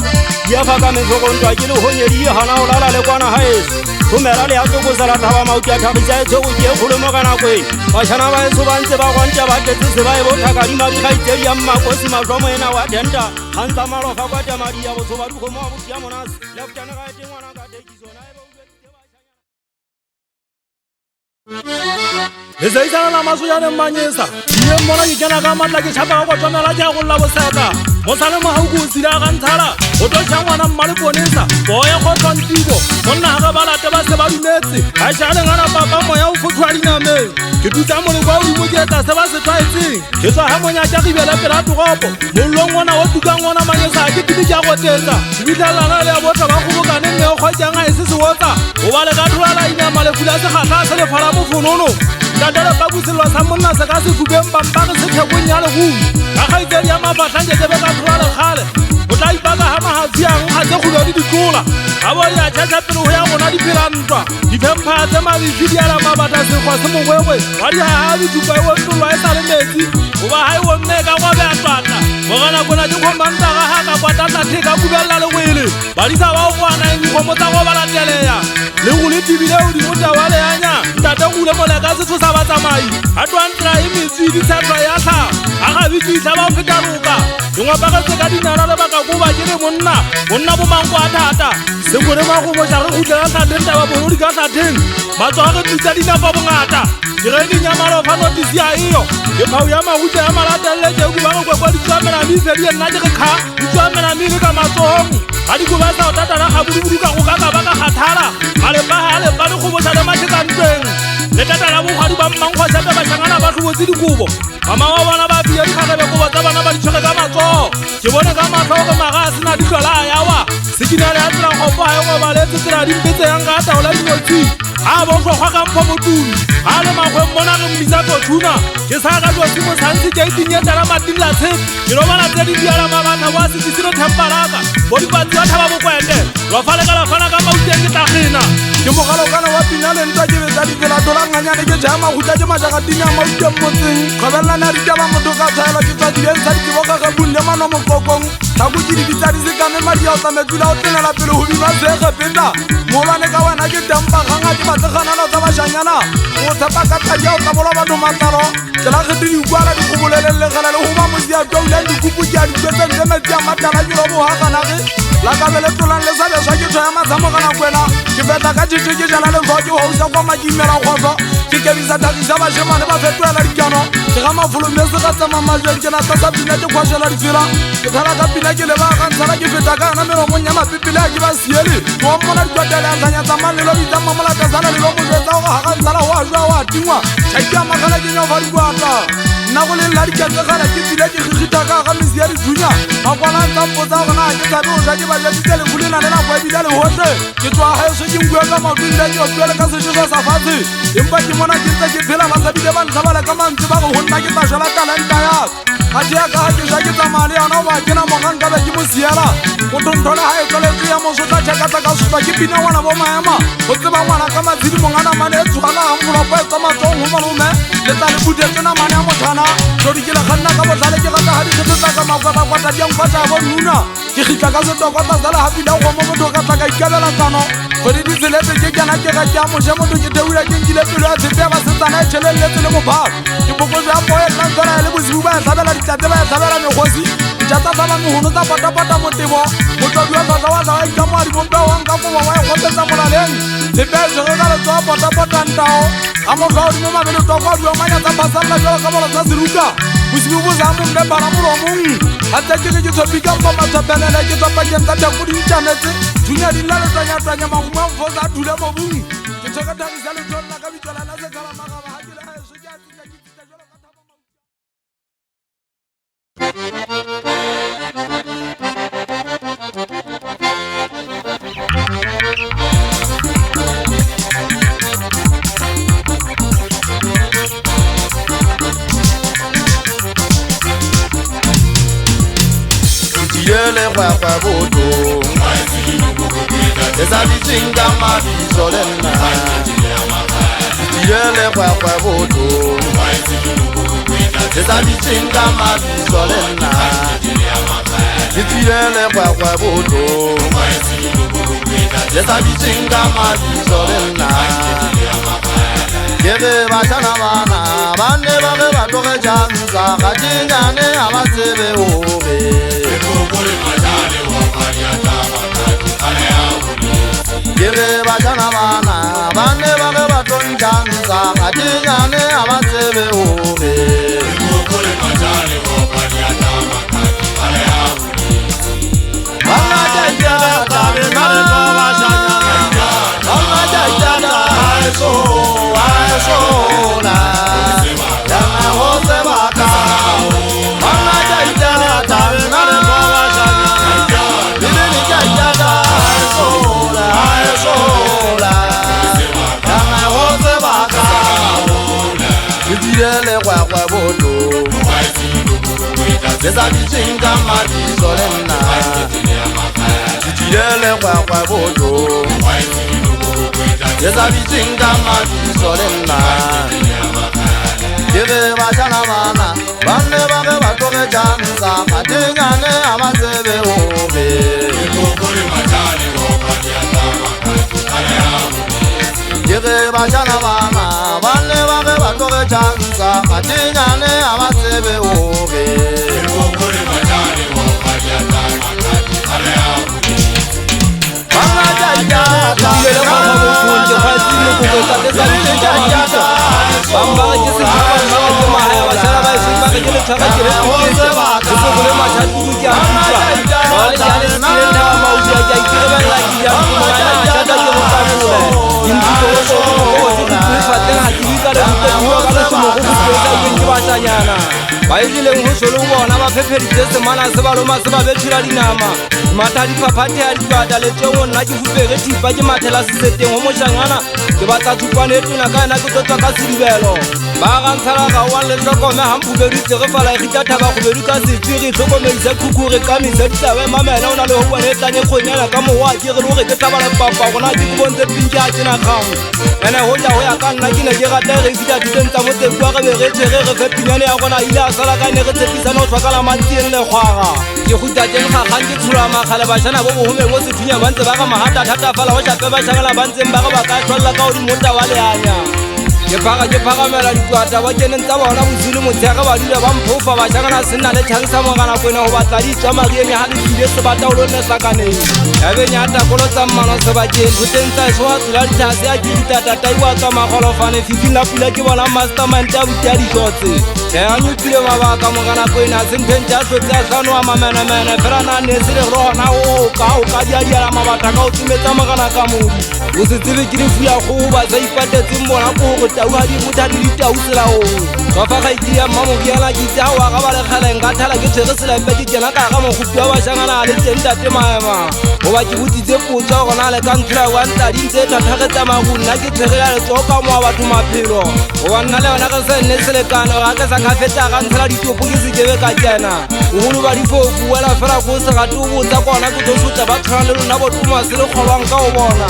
ya faka mefokontwa ke le gonyedi e gana go lala le kwana gaeso gomela le ya tsokosela thaba mauti a thagisa e tshego ke e kgolo mo ka nakwe bašhana ba eso ba ntse ba gwantša ba tletse se ba e bothakadimadi ga itsedi ya mmakosi mašomo ena wa denta gantsa malofa kwa tamadi ya botshoba dikgomo wa botia monase leftane ga ete ngwana ka tekisona le seisana la masoyane mmanyesa ie mmona ke kena ka matla ke tšhapa ka kwatswamela ke ya golla boseka mosale mogauko o sila ga nthala go totšha ngwana mmale ponesa boye kgotlwang tibo monna ga ba late ba se ba dumetse ga šale ngana papa moya o fothoa dinameng ke tutsa moleko wa odimo ke etla se ba se tlwaetseng ke tswa ga monyaka gibele pela toropo mollong ngwana o tukang ngwana manyesa ga ke tibi ke a gotetsa sebitlhelana le ya botla ba kgobokane mme o kgwakeng ga e se se wotsa go ba le ka tholala inamalefula se kgatla se lefala mofonono tatele pabuselwa sa monna se ka sefubeng bampage se thekong ya legumi ka kgaitsedi ya mafatlhanke ke be ka thola lekgale o tla ipaka ga magafiang ga tse kgolo le ditlola ga bo ya tšhatša pele go ya gona diphelantwa dipempha tse mabifi di ala mabata sekgwa se mongwengwe wa digaga ditupa e ontolwa e sa le metsi goba ga e omme ka gobe a twatla mogana kona ke kgombantaga ga ka kwatatlathe ka kubelela legwele badisa ba o goana eng dikgomo tsa go ba lateleya le go le tibile odimo tawa leanya ntate gole moleka setho sa batsamai a twantla e metswi ditshetlwa ya tlha a gabitsuitlha ba o feta roka dingwapagetse ka dinala le baka koba ke le monna bomanko a thata sekore magoboša re gutlela tlhatheng taba bolodi ka tlhatheng matswa ge tutsa dinapa bongata diredi nyamalofa notisi ya eyo ke phao ya magutla ya malatelele ke kuba go kwekwa ditswamelami ifedie nna ke ge kga ditswamelami le ka matsohong ga dikoba sa o tatana ga bodubudu ka go ka ba ka kgathala malepaga a lepa le kgoboša le matlhekantweng le tatala bogwadi ba mmankgwasepe bašhangana ba tlhobotse dikobo mama wa bona ba pia dikgagebe kobo tsa bona ba ditshwege ka matsogo ke bone ka matlho gore maga a sena ditlola a yawa sekinale ya tsela kgopo ga e ngobaletse tsela dimpetse yang ka taola dinotsi ga a botlhokgwa ka mpho motuni ga a le makgweng mona re mmisa tothuna ke sa ka josi mosantsi ke itinyetela matinla tshepe ke lo bona tse di diala mabatla bo a sekisiro themparaka bo dipatsi ba thaba bokwete lofa le ka lafana ka mauteng ke tlagena ke mogalokana wa pina le ntwa ke betsa dipelatolannganyane ke jaya magutla ke majakatini ya mauteng motseng kgobelelana ditaba motho ka tshwaela ke tswa dileng sa dikiboka ge bunle mano mokokong tlhako ke dibitsa di sekame madi a o tlametsula o tsenela pele go binwa seege peta molwane ka wena ke tempa ganga ke batleganana tsa bašanyana go tshepa ka tlhadi a o tlabola batho matlalo tsela gete dikwala dikgobolelellegela le goba mosi a twaulang dikupu ke a dikwetsentse metsi a matala ke lo bogaganage la kabele tolang le sa leswa ke tshwaya matsamogana kwena ke feta ka tšhitše ke jala lefao ke gausa kwa makimela kgoso ke kebisa thagisa bašemane ba fetoela dikano ke ga mafolomme se ga tsama majeng ke nata sa pina ke kgwašela difela ke thala ka pina ke leba gantshela ke feta ka ana melomong ya mapipile a ke ba siele go mmona dikwatele antlhanya tsamang lelo ditama molatasana lelo mojwetsa go ga gantshela go a jwa o a tingwa tšhaiki a magala ke nyofa dikwata nna go le nla diketsegala ke tsile ke gigita ka ga mesi ya dithunya makwala a ntsampotsa gona ke tsabe go ja ke bajaditse lefu le na le nako ebile le gotlhe ke tswa gaeso ke nkue ka maotong le ke otuele ka sejosa sa fatshe empa ke mona ke ntse ke phela basabile ba ntlhabala ka mantse ba go gonna ke tla talenta ya ga tea ka ga ke ja ke tsamaya le yana o ba kena mogang kabe ke mo siela go tonthole ga e tloletse ya mosotla tšhakatla ka supa ke pina ngwana bo maema go tseba ngwana ka matshedi mongana mane e tshogana ga molopo e tsa matsong go malome le tla le budetse namane ya mothana tlodi ke le kganna ka botlhale ke gata ga dikgetsetsa ka makwatakwata diankgwatsa bo nuna ke gitla ka setokota sala ga pila go mo motho ka tla ka ikabela tsano kgwedi ditseletse ke kena ke ga ke a moše motho ke theoile ke nkile pelo ya tshepe ya basetsana e tšheleletse le mobalo ke bokotso ya poe tlantsela e le bosibu ba e tlhabela ditate ba e tlhabela megosi dijata tsa bamogono tsa patapata motebo motlodi wa tlatlawaza wa ikamo a dibompe wanka koba wa e kgopetsa molaleng lepe e tshwege ka letsoa patapatantao ga motlwaodi mo mabele tokwa dio manya tsa phasalela jalo ka mola tsa seruka bosibu bo sa mombe bala molomong ga tsekeke ke tshopika mpa mathapelele ke tsopakeng tsa diako di ntšhanetse thunya di nna letanyatanya magumo a mfosa a thule mobung ke tshekethagisa letsolla ka bitswela la sekalamagaba ga ke le gaeso ke a tsika ke tsika jalo ka thaba le kwakwa boto esa bitsinga mabiso le nna le kwakwa boto esa bitsinga mabiso le nna le kwakwa boto esa bitsinga mabiso le nna kere batana bana bane ba ge ba tloge jansa ga dinyane a ba tsebe obe kere batana bana bane ba ge ba tonjansa ga dinyane a ba tsebe obe bana jaijana tabe mare to bashanya bana jaijana eso sola yana hose baka bana jaijana tabe mare to bashanya bibini jaijana sola yana hose baka bitirele kwakwa boto Desa bichinga mabiso lenna bitirele kwakwa boto Desa bichinga mabiso lenna Kere bachana bana bane bage batoke jansa katinyane amasebe obe Kere bachana bana bane bage batoke jansa katinyane amasebe obe ba ileng ho solo bona ba phepheritse semana se ba loma se ba betshira dinama mathadi phaphathe a dipata le tšeo nna ke fupere thipa ke mathela seseteng ho moshangana ke batla thupane e tona ka ena ke totswa ka sedibelo ba gantshara ga wa le tlokome hamphuberitse ge fala e gita thaba gobedu ka setsi re tlhokomedisa khukhure ka misa ditabe mamela o na le go bone e tlanye kgonyana ka mowa ke re le gore ke tlaba le papa gona ke bontse pinke a tsena kgang ene ho ja ho ya ka nna ke ne ke rata re fita diteng tsa motekwa re be re tshege re fe pinyane ya gona ile a sala ka ne re tshepisana go tlhokala mantsieng le kgwaga ke go tateng ga gang ke tshola magale bashana bo bohome bo sethunya ba ntse ba ga mahata thata fala go shape ba shangela ba ntseng ba ga ba ka tshwalla ka godimo taba le anya ke phagamela dikwata ba keneng tsa bona bosile motshega ba dula ba mphofa ba shangana senna le tshangisa mogana kwena go batla ditšwa marieng ya ga difile se bataolone sakaneng ya benya takolo tsa mmano sebakeng thoteng tsa eso wa tsola dithase a ke ditatataiwa tsa magolofane fifing la pula ke bona mastermind ya butia dijotse a nyupile mabaka mogana koina sententša hlotse a hlano wa mamenemene fela na nese le gona o ka diadiala mabata ka o tsumetsa mogana ka modi o se tsebe ke lefu ya kgogo ba sa ipatetseng bona ko go taua di mothadi ditau tselaong tsofa gaiti ya mmamokiela ke itse ao a ga ba lekgeleng ka thala ke tshwere selempe ke kena ka ga mogopi wa bašangana a le teng tate maema goba ke botsitse potsa gona le ka ntshola wantadi ntse e thathagetsa mago nna ke tshegela letsogo ka moa batho maphelo goba nna le yona ke se nne selekano ga ke sa ka feta ga ntshela ditopo ke sekebe ka kena bogolo ba difofu wela fela ko se gate o botsa kona ke tlo sotsa ba tshwana le lona bothoma se le kgolwang ka o bona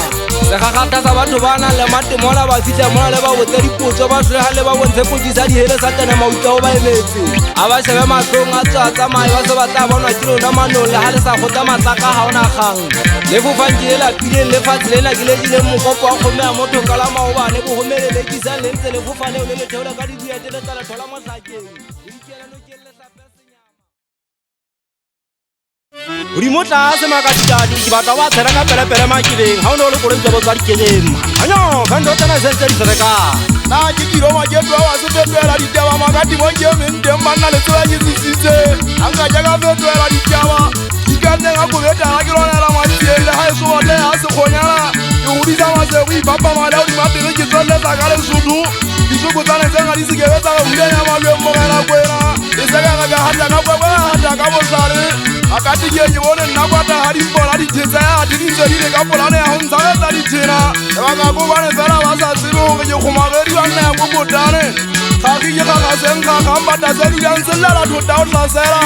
segagata sa batho ba nang le matemola ba fitlha mola le ba botse dipotso ba tlholega le ba bontshe kodisa dihele sa tene mauta o ba emetse a ba shebe matlhong a tswa tsamaye ba se ba tla bonwa ke lona manong le ga le sa gotsa matlaka ga o nagang le fofang ke e lapileng lefatshe le nakeledileng mokopo wa kgome ya motho ka la maobane bogomelelekisang le ntse le fofaneo le letheola ka dibuete le tsa lethola motlhakeng godimo tlase makadidadi ke batla ba tshela ka pelepele makebeng ga o ne o le koloi tsa botswa dikegeng anyo fante o tsena sentse ditsereka na ke tiro maketwa wa se fetoela ditaba makatimo ke menteng banna le tsela ke sisitse a nka jaaka fetoela ditaba ikanneng a kobetala ke lwanela matsieng le ga e sobote a sekgonyana ke godisa masego ipapamale o dimapele ke tsweletsa ka lesotho disokotsane tse ga di sekebe tsa go hulenya malweng mogela kwena e sekaka ka gata ka kwekwe gata ka botlhale a ka tikeng bone nna kwata ga dimpona dithetsa ya gate dintse di le ka polane ya go ntshagetsa dithena lebaka ko bane fela ba sa tsebe gore ke kgomagedi ba nna ya ko potane gage ke gagaseng gagampata se dulang sellela thota o tlasela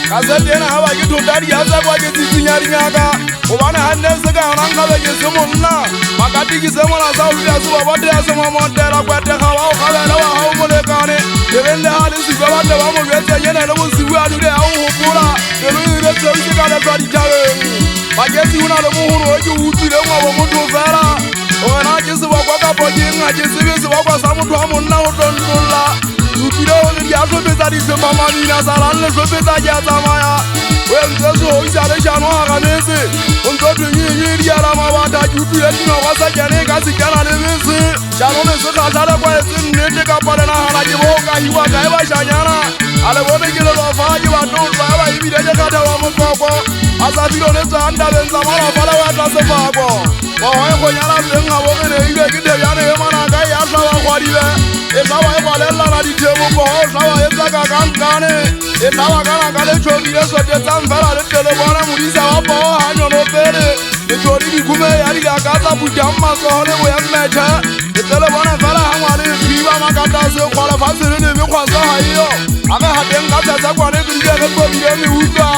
ka setena ga ba ke thota di a tsekwa ke tsitsinya dinyaka gobane ganne se ka yonang gabe ke se monna makati ke se mola sa odia se babote ya se mamotela kwetega ba o gabele wa ga o molekane ebeng le ga le sifa bate ba molwetsenyene le bosibu a dude ya o gopola pelo ire tseuse ka letswa dithabeng bakesi o na le mogolo o ke utlwileng wa bo motho fela ogena ke sebakwa kapo keng ga ke sebe sebakwa sa motho wa monna o tlontlolola utlwile gore di a tlhopetsa ditsemamanina salang le tlhopetsa ke a tsamaya o entse segoisa le šano a ganetse o ntse thwenyenye diala mabata ke utlwile dinokwa sa kene ka sekana le bese šano le sekgatlha le kwaetse nnete kapa lenagana ke bo ka hiwa kae bašanyana a le bone ke lelofa ke batotsa ya ba ebile ke kgatha wa motloko a sa filone tsantabeng tsa malafale wa tla sefako gogo e kgonyana teng ga bogeneile ke thebjane e manaka e a tlaba kgwadile e tlaba e gwalelelana dithebokogo o tlaba e tsaka kankane e tlaba kana ka letšhokile sotetsang fela le telebone modisa wa pao ganyonopele letšhodi dikume ya dilaka tsa putang matsogo le boya mmetšhe le telebone fela ga ngwane e khiba makatase kgwalefatshe le lebekgwase ga eo a ge gateng ka tsetsekwane ke dibege kobile meutlwa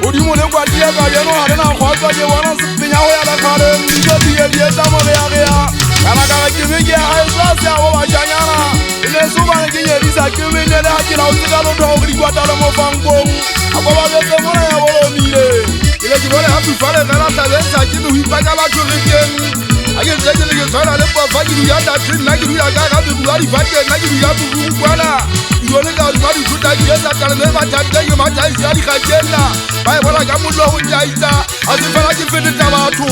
godimo le kwatie ka jeno ga lena kgotswa ke bona sepenya go ya lekgaleng diedietsa mogeagea kana kaga ke be ke ya gaeso a seago bašanyana e ne se obane ke nyedisa ke benele ga ke laotse ka lothogo ge dikwata le mo fankong a ko babetse mona ya bolomile ke le ke bone gapifale fela tlabetsa ke le go ipaka batho rekeng a ke ntse ke le ke tshwana le pofa ke duya dati nna ke duya ka ga begua difateng nna ke duya bogong kwana dione ka di ba dithuta ke etsa taleme mathateng mathaisi a dikgakella ba e bona ka mollo go tjaitsa a se fela ke fetetsa batho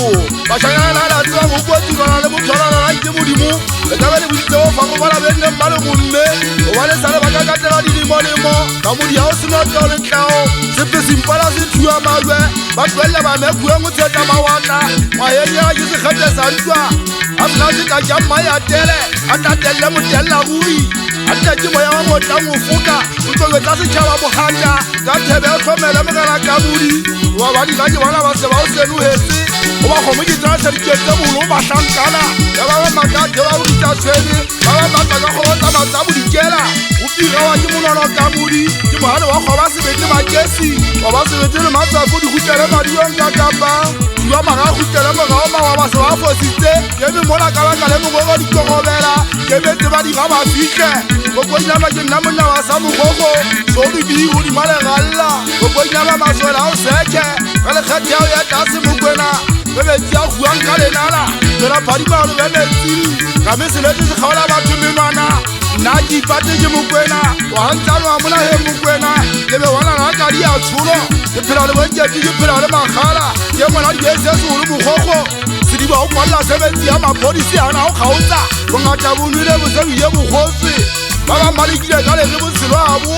bašanyana la tseba go kotsulwana le motshwanana ke modimo le tlabe le boditse go fa go bala benneng ba le gonne go ba le sale ba ka katela dilemo-lemo ka modi ga o sena tseo le tlao sepe sempala se thua malwe ba tloelela bamekue ngotsheta mawatla ngwaenyega ke sekgete sa ntwa a sena se ka ja mmae a tele a tatelele motelela ruri a teke moya wa motlang go foka o tsowetsa setšhaba bogata ka thebe o tlhomele mogela ka modi wa badika ke bona ba se ba o senogetse go ba kgomo ke tsena sediketse bolo o bahlankana ya ba ba makate ba boditsa tshwene ba ba matla ka kgobotsa matsa bodikela o pirawa ke monono ka modi ke mogale wa kgoba sebete makesi wa ba sebete le matsafo di gutele madiong ka kapa diwa maga gutele mogao mawa ba se ba fositse ke be mola ka baka le mogogo dikogobela ke betse ba diga ba fitlhe gokoinyama ke nna monyawa sa mogogo sobibi go dimalegalla gokoinyama maswela o sekhe ka lekgethe yao ya tase mokwena be metsi a guang ka lenala tsela phadimagolo be metsing ka meseletse se kgaola batho menwana nna ke ipate ke mokwena wa gantsano wa molageng mokwena ke be wanana ka di a tsholo ke phela le bonketi ke phela le magala ke ngwana dibese segolo mogogo sediba go kwalela sebetsi ya mapodisi ana go kgaotsa bongata bonwile bosebiye bogotse ba ba malikile ka le re botshelo ha bo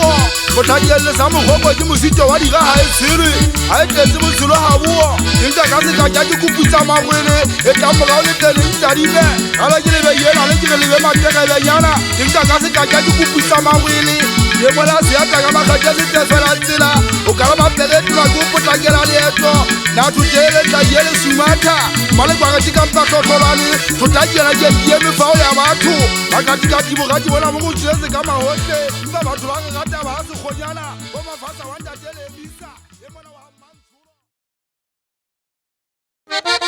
motlhakelle sa mogoko ke mositso wa dira ha e tshire ha e tletse botshelo ha bo dinta ka se ka ke kuputsa mabwele e tla morao le tele ntadibe ala ke le be yena le ke le be mateka be yana dinta ka se ka ke kuputsa mabwele ye mola se ata ka makhatya se tsela tsela o ka ba pele tla go potlakela leeto na thutele tla yele sumata male kwa ga tika mpa tlotlolane thutakela ke dieme fa o ya batho ba ka tika dibogati bona mo go tsetse ka mahotle mpa batho ba ga rata ba se khonyana bo mafatsa wa ntatele bisa ye mona wa Mansuro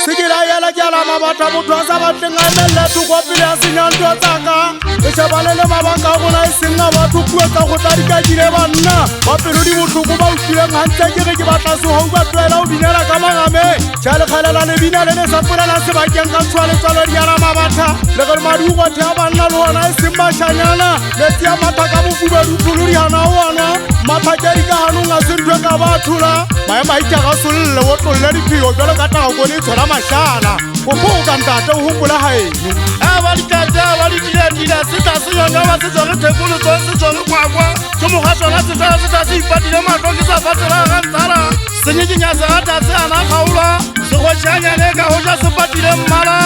Sikila yala kyala mabata motho a sa batleng a emelle thoko pele a senya ntho tsaka e shebane le mabaka a rona e seng a batho puo tsa go tla dikakile banna ba pelo di botlhoko ba utlwileng gantse ke re ke batla sehou ba tlwaela go binela ka magame tša lekgalela lebina le le sa polela sebakeng ka tshwa letswalo diana mabata le gore madugothe a banna le ona e seng bašanyana letsi a matha ka bofubedutlolo diana o ana mathakedi ka ganong a sentho ka bathola maemo a itagasolole o tlolle diphio jalo ka tago le tshola mašala gopo o kantate o gopola gaeno a ba ditate a ba didiladila seta se yona ba se tswage thekolo tso se tswage kwakwa ke moga tsona setala seta se ipatile matlo ke sa fatela ga ntsala senyekenya se gata se ana kgaolwa sekgotšhanyane ka goja se patile mmala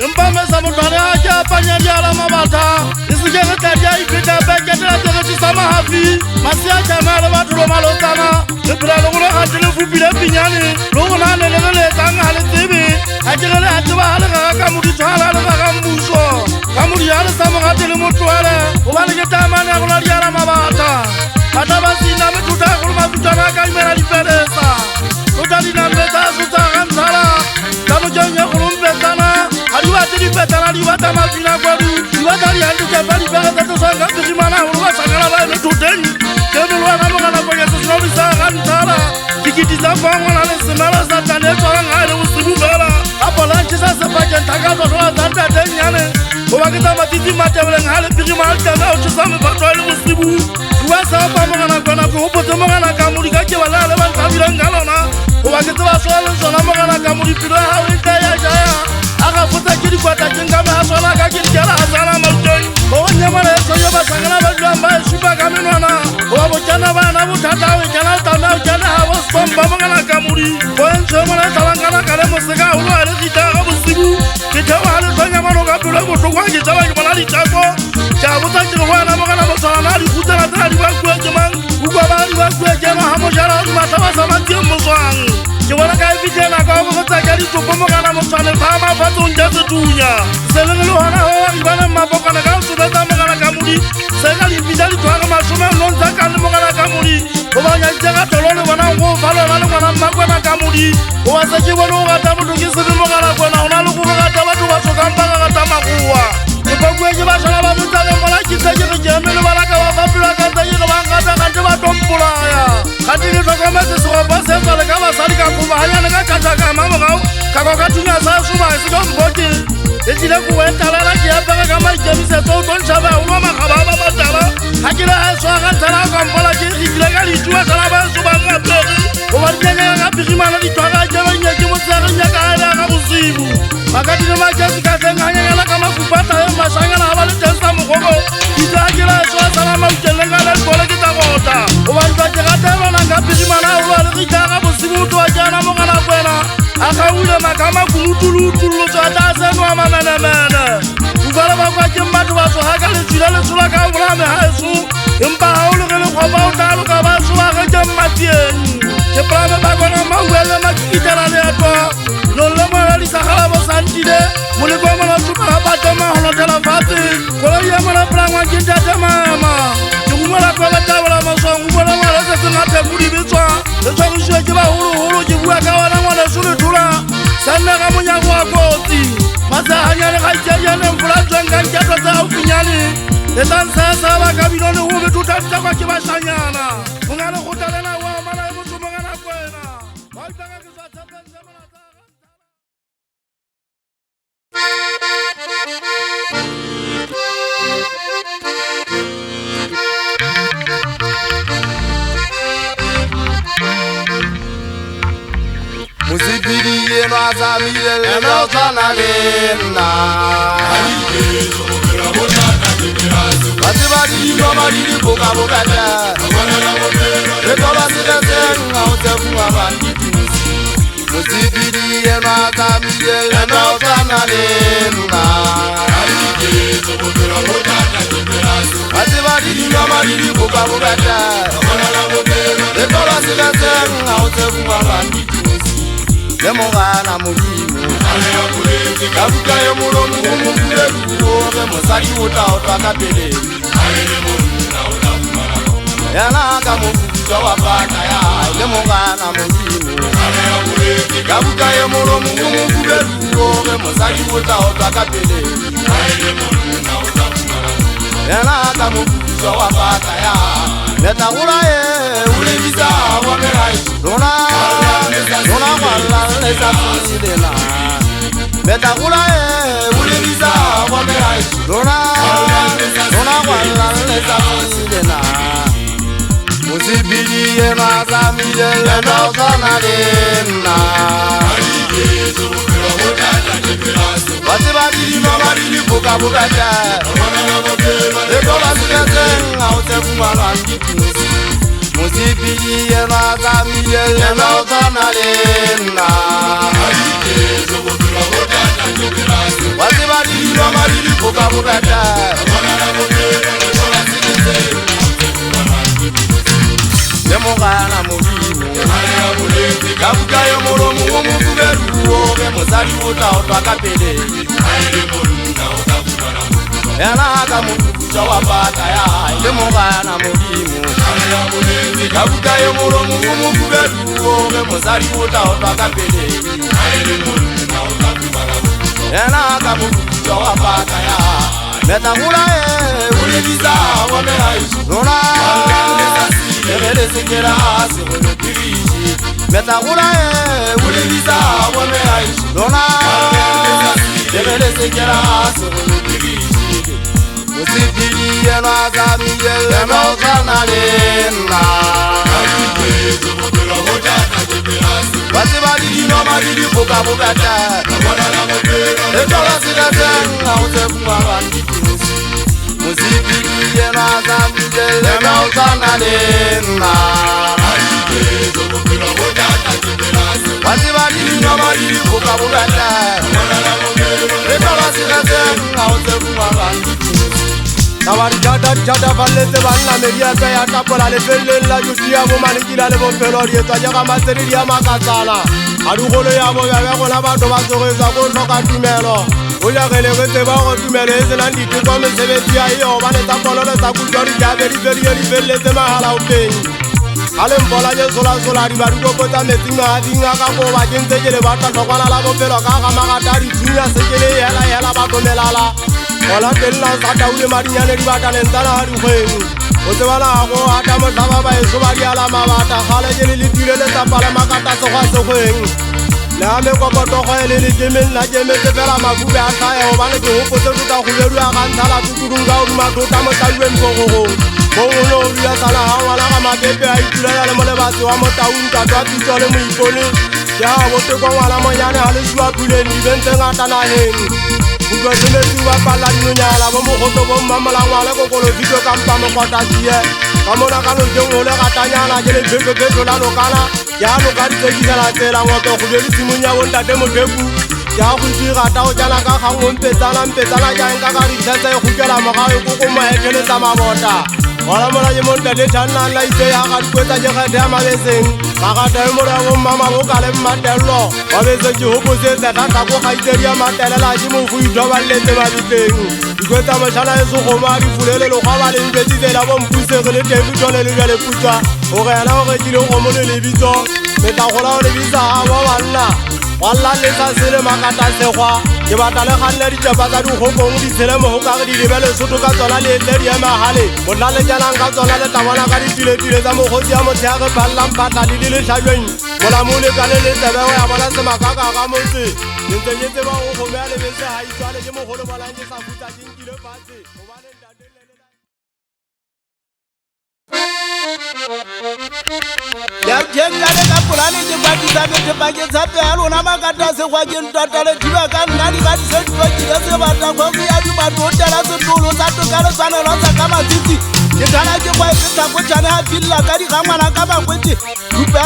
empa mesa motlwane a ke apanya diala mabatha e seke ge tladi a ipheta peketela tegetši sa mahafi masea tšama le batho lo malotsana le phela le gore gante le fupile pinyane le go nane le ge le etsang ga le tsebe ga ke ge le a tseba ga le gaga ka moditshwala le gaga mmuso ka modi a le sa mogate le motloele gobane ke tamane ya gola diala mabatha bata ba sena methuta ya golo mafutana a ka imela dipelesa tota dinambetsa a sotsa ga ntshala ka mojeng ya golompetsana ga di bate dipetsana di bata mafina kwadu di bata dihandikepa dipegetse tsosang ka pegimana golo ba sakala ba eme thoteng ke melwana mogana poketse senobisa ga ntshala dikiti tsa fangwana le semela sa tane e tswalang ga e le bosibu fela a polantšhe sa sepakeng thaka tlotlola tsa ntateng nyane goba ke tsa matitsi mateboleng ga le pegima a ditame o tšhesa mefatho e le bosibu bua seopa mogana kona ke gopotse mogana ka modi ka keba le a le bantlabileng ka lona goba ke tseba soa le sona mogana ka modi pelo ya gago e tla ya jaya a ga fotsa ke dikwatakeng ka meha sona ka ke dikela a tsana mauteng gogo nyemana e tsoyo basangana ba dulang ba e supa ka menwana goba bokena bana bothata o ekena le tame o kene ga bo sompa mogana ka modi go entšhe mona e tlabankana ka le moseka golo a le gitaga ga bosibu ke theo ga le tlonyamano ka pelo e botlhoko a ke tsaba ke bona ditako ke a botsa ke re go yana mogana motshwana a dikhutsela tsena di bakue ke mang ukwa ba di bakue keno ga mojala wa dimatha ba sa mateng moswang ke bona ka e fitlhela ka go botsa ka ditopo mogana motshwane fa mafatsong ja setunya seleng le gona go wa ribana mmapokana ka sometsa mogana ka modi se ka lempitsa dithware masome nontsa ka le mogana ka modi go banyaditse ka tolo le bonang go fa lona le ngwana mmakwena ka modi go ba se ke bone go gata motho ke sebe mogana kwena go na le go gata batho ba sokampa ka gata magoa epakue ke bašala ba metsaneng mola kitse ke re ke eme le balaka ba fapelwa kantse ke re bankata kante ba tompolaya kante ke tlhokometse segopa se tswa le ka basadi ka kgobaganyane ka kgatlhaka mamogao ka kwa ka thunya sa soba se ka mboke e tlile kobo e talela ke apere ka maikemisetso o tontšha ba golwa magaba a ba matala ga ke le a e swa ka ntlhela a kampola ke ikile ka ditua tala ba e sobang apere goba dikenyaka ka pigimana dithwaka ke bannye ke motsegenya ka ele ga bosibu makati le makesi ka tleng ganyanyana ka mafupata e mašanyana ga ba le teng sa mogoko kitse a ke la e swa sala maukeleng ka lelkole ke tsa gota goba ntwa ke gatelonang ka pigimana a golwa le gita ga bosibu o toa ke ana mogana kwena a gaule makama kunutulutullo tswa tla seno a mamenemene bufale ba kwa ke batho ba tsoga ka letswile le tshola ka bolame ga eso empa ga o lege lekgopa o talo ka ba soage ke mmatieng ke polame ba kona mauele makikitela leetwa lolle moela disagala bo santile moleko wa mona supela batema go lotela fatshe koloi ya mona polangwa ke ntate mama ke gumela kwa batabola maswang gumela ngwale se sengatheko dibetswa le tshwagisiwe ke bagologolo ke bua ka ona ngwane solethola sanna ka monyako wa kotsi masaganyane ga itšadianeng folatsweng ka nketlo tsa gaufinyane e tlansesa ba kabinone go bethothaditakwa ke bašanyana go na le gotalena wa omana e motsomogana kwena ba ipaka ke sa tshepensemona tsa Musipidi eno azamile leno tana lena Bati badi ino badiri boka bokata re tola siteng au te funga banditi musibiri ena tamile ena otana lena ati badiri no badiri boka bokata re tola siteng au te funga banditi Lemogana mulimu Kabuka yo mulomu umukule kuoge Mosaki uta otaka pele Yanaka mukuja wapata ya Lemogana mulimu Kabuka yo mulomu umukule kuoge Mosaki uta otaka pele Yanaka mukuja wapata ya Netakula ye ulevisa wamerai Dona wala lesa fusilena Netakula ye ulevisa wamerai Dona wala lesa fusilena Musibili ye mazamile ye nausana lena Wati badili no badili buka bukata Etola sikesen ngause kumala ngipinisi Musibili ye mazamile ye nausana lena Wati badili no badili buka bukata Etola sikesen Nemogana mulimu Kabuka yo mulomu umukuberu Oge musali uta otwaka pele Yanaka mukuja wapata ya Nemogana mulimu Kabuka yo mulomu umukuberu Oge musali uta otwaka pele Yanaka mukuja wapata ya Metakula ye ulevisa wameaishi Nona Emelezekera asi wene pirishi Metakula ye ulevisa wameaishi Nona Emelezekera asi wene pirishi Musibili ye nazamiye ye nausana lena Wati badili no badili buka bukata Etola siteng au te funga banditi Musibili ye nazamiye ye nausana lena Wati badili no badili buka bukata Etola siteng au te funga banditi Tawari chada valete vanna meria ya tapola le pelle la justicia bo manikila le bo pelori to ya maseri ya makasala adugolo ya bo ya gona ba do ba tsoreza go hloka tumelo o ya gele go tseba go tumelo e sena ndi tso me sebetsi ya yo ba le tapolo le sa kutsori ya beri pelle te mahala o peng ale mbola je sola di ba go bota metsinga dinga ka go ba kentse ke le ba tlhokwana la bo pelo ka ga magatari tsinya se ke le yela ba gomelala Ola tella sata ule marinyane di bata lentana hari khwenu O te bala go ata mo tlaba ba eso ba di ala mabata Khale ke le tile le tapala makata so ga so khwenu La me ko boto khwele le kemel la keme te fela makube a khaya o bane ke ho potse tuta go beru a ga nthala tuturunga o ma tota mo talwen go Bo no ria sala ha wala ga mapepe a itulela le mo le batho wa mo taunta twa tsole mo ipone Ya bo te go wala mo yana hale swa pule ni bente ngata na heni Ugo zile tuwa pala nyala bo mo khoto bo mamala wala ko kolo video kampa mo kota tie kamona kalo jongole katanyana jele bebe la lokala ya lo ka ditse la tela ngoto go le simunya wonta demo bebu ya go dira ta o jana ka ga mpetsala ya nka ka ditse go kela mo ga go go ma ekele tsa mabota wala mola ye monta de tshana la ite ya ga kwetsa je ga ya mabeseng ba ga ta mo ra go mama go ka le matelo ba bese je ho bose tsa ta go ga ite ya matela la je mo fu ito ba le te ba diteng kwetsa mo tshala e so go ma di fulele lo ga ba le mbetsi de la bo mpuse re le tebu jole le le putsa o ga la o re kile go mo le bitso me ta go la o le bitsa ba balla walla le sa sele makata segwa ke batla le ganne di tsepa tsa di gokong di tshele mo go ka di lebele soto ka tsona le tle ya mahale bona le jalang ka tsona le tabana ka ditile tsa mo gotsi ya motho ya re ballang patla le le tlhajweng mola mo le ka le tsebe wa bona se makaka ka motse ntse nyetse ba go gomea le bese ha itswale ke mo golo bolang ke sa futsa dinkile fatse go ba le ntate Ya jenga le ka polane ke ba ditsa ke ba ke tsa pelo na makata se gwa ke ntotale diba ka nna di ka se tlo ke se batla go ya di ba totela se tolo sa to ka le tsana la sa ka matiti ke dala ke kwa se tsa go tsana ha filla ka di ga ngwana ka ba kwetse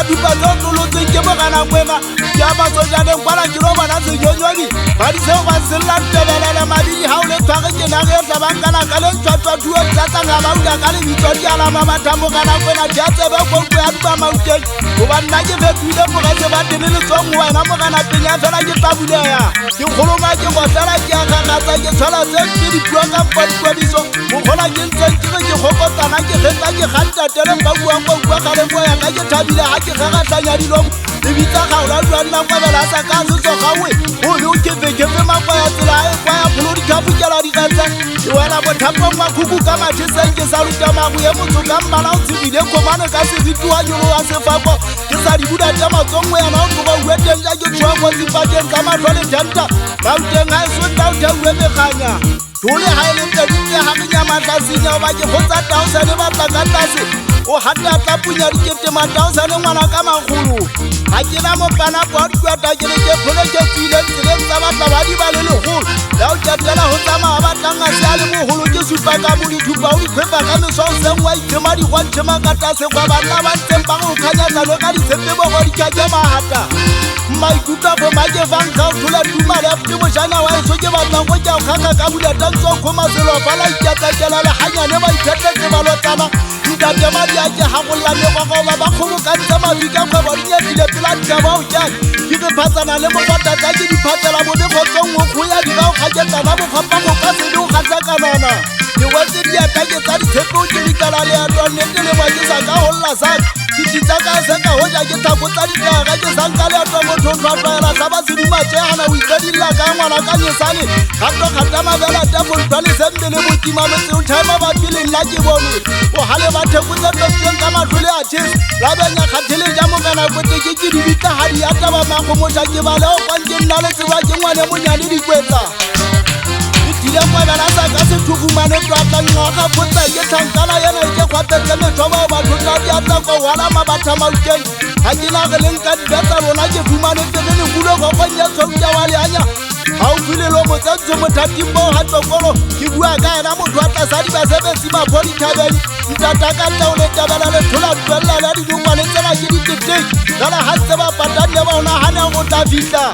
dupa lo lo tse ke bogana kwema ya ba so jane kwala ke ro bana se jonyoni ba di se ba se la tebela mabili ha o le tswa ke na ge tla bangana ka le tswa tuo tsa nga ba uda ka le bitso di ala mama tambo kana kwena dia tsebe go kwa ba mauteng go ba nna ke fetile mo ga se ba tenele tsong wena mo kana penya fela ke tabule ya ke kholo ma ke go tsala ke ga ga tsa ke tsala se ke di bua ka potkwadiso mo khola ke ntse ke go kotsana ke getsa ke ganta tele ba bua go bua ka le moya ka ke thabile ha ke ga tlanya dilo le bitsa ga o la nna kwa bela sa ka se so gawe o le o ke fe makwa ya tsela e kwa ya pholo di kapukela di gantsa e wela bothapo ma khuku ka mathiseng ke sa ruta mago ye motho ka mmala o tsebile komane ka se fitwa nyolo wa sefako ke sa di buda tsa matsongwe ya na o go weteng ja ke tswa go tsipakeng ka matlole janta ba uteng ha so nda o thawe meganya dole ha ile tse ha ke nyama tsa sinya ba ke khotsa 1000 ba tla ka tlase o hata tla punya di kete ma 1000 ngwana ka magolo ha ke na mo pana bo di kwata ke le ke phole ke tsile tsile tsa batla ba di ba le legolo la o tsetela ho tsama ba tlanga se le mogolo ke supa ka mo di thupa o di khwepa ka meso se ngwa itema di kwa ntema ka tlase kwa bana ba tsempa go khanya tsa lo ka di tsepe bo go di ka ma hata mai kuta bo ma ke vang ka thula tuma le pti mo jana wa so ke batla go ja khaka ka bula tantso go ma selo fa la ikatsa kela le hanya ne ba ithetse ke ba lo tsama ka tema dia ke ha go la me go ba kholo ka tsama di ka go ba di nyedile pela tsa ba o ja ke be phatsana le mo fata tsa ke di phatsela mo le go tsong go ya di ba o ga ke tsana mo khapa go ka se do ga tsa kanana ke wa tse dia ta ke tsa di tshepo ke di kala le a tsone le ba ke sa ka holla sa ke ditsa ka se ka ho ja ke tha go tsa di ga ke sa nka le a tsone motho twa fela sa ba se di ma tse ana o itsedilla ka ngwana ka nyesane ga to khata ma bela ta go tsale sembe le botima mo tse o thama ba pile nna ke bone o hale ba theko tsa tseng ka matlole a tshis la benya khathele ja mo kana go te ke di bitla ha di ata ba ma go mo ja ke ba le o kwanje nna le tsewa ke ngwane mo nyane di kwetsa dile kwa bana sa ka se thukumane twa tla nna ga photsa ke thankala yana ke khwate ke me thoba ba thotla di atla go wala ma batha mauteng ha ke na ga leng ka di betsa rona ke fumane tsene le gulo go kwanya tsotsa wale anya ha o file lo mo tsatso mo thatimbo ha tsokolo ke bua ka ena mo thwatla sa di ba sebetsi ba phodi thabeng ditata ka tla o le tabela le thola twella le di ngwa le tsela ke di tete kana ha se ba patane ba ona hana go tla fitla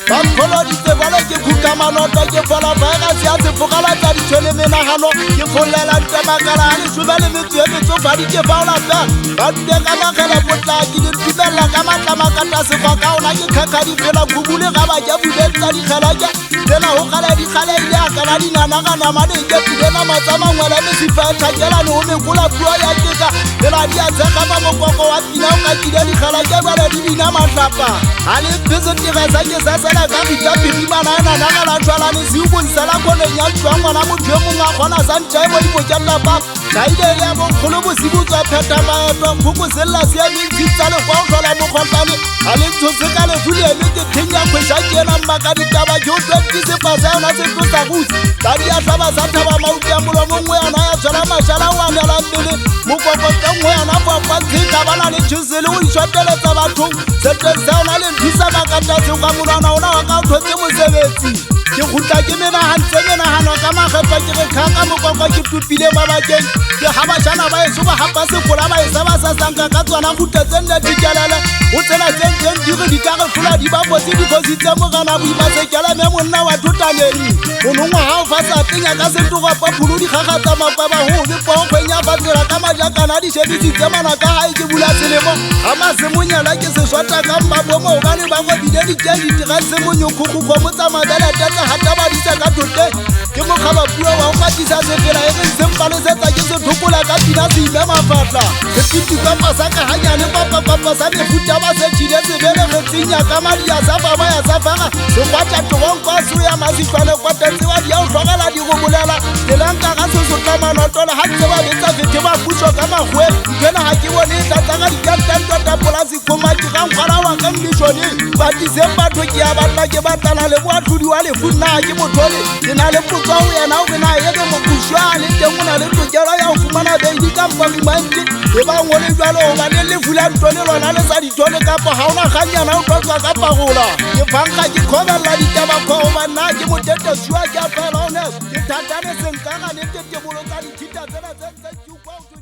ba pholo di tsebala ke khuka manota ke fola virus ya se fokala tsa di tshone menagano ke folela ntamakala le subele metso e metso fa di ke baola ba di ka magela potla ke di tibela ka matlama ka tase fa ka ona ke khakha di fela khubule ga ba ja budetsa di khalaja tena ho kala di khale ya kana di nana kana ma de ke tibela matsama ngwala me sifa thakela no me kula bua ya teka tela dia tsaka ba mokoko wa pina o ka kile di khalaja ba di bina matlapa ale visit ke sa ke sa la ka bitla bimana na na la tswala ni si go nsala go le nya tswa ngwana mo thwe mo nga gona sa ntse mo di botjalla ba saide ya mo kholo bo sibu tswa pheta ba to go sella se ya ntsi tsale go tlola mo khontane ale tsotse ka le fule le ke thenya go ja ke na maka di taba jo 20 se pasa na se to sa go tadi ya taba sa taba mautia mo lo mo ya na ya tsala mashala wa na la mbele mo go go tengwe ya na ba ba tsika bana le tshizele o itshotele tsa batho se tsa na le ntisa ba ka tsa go mo na ona wa ka thotse mosebetsi ke khutla ke mena hantse mena hano ka magepa ke re khaka mokoko ke tupile ba bakeng ke ha ba jana ba eso ba hapa se gola ba isa ba sa sanka ka tswana khutla tsenne dikelele o tsena tsentsen di re di ka re fula di ba botse di bositse mo gana bo ima se kela me monna wa thutaneng o nngwa ha o fa sa tenya ka se tuga pa phulu di gagatsa mapa ba ho le po kwenya ba tsela ka majakana di shebisi tsemana ka ha ke bula selemo ha ma se monyala ke se swata ka mabo mo bane ba go bide di ke di tira se monyo khukhu go mo tsamadela hata ba di ka tote ke mo khaba bua wa ka tisa se fela e se mpale se tsa ke se thukola ka tina se ile mafatla se titi ka pasa ka hanya le papa sa me futa ba se tshile se bele re tsinya ka madi ya sa baba ya sa fara se kwata tong kwa su ya masifane kwa tse wa di a hlogela di go bolela ke lanka ga se so tla manotola ha tse ba betsa fete ba puso ka magwe kena ha ke bone tsa ka di kantanta ta polasi khoma ke ga ngwana wa condition ba December to ke batla ke batlana le boatlhodi wa lefu nna ke mothole ke na le potso ho yena o na ye ke mokushwane teng o na le tokelo ya ho fumana bendi ka mpamimante e ba ngole jwalo ho ba le lefu la ntone lona le sa ditone kapa ha ona ganyana o tlotswa ka parola ke fanka ke khobella ditaba ko ba nna ke motete shwa ke a fela honest ke thatane senkanga le tete bolo tsa dithita tsena tse tse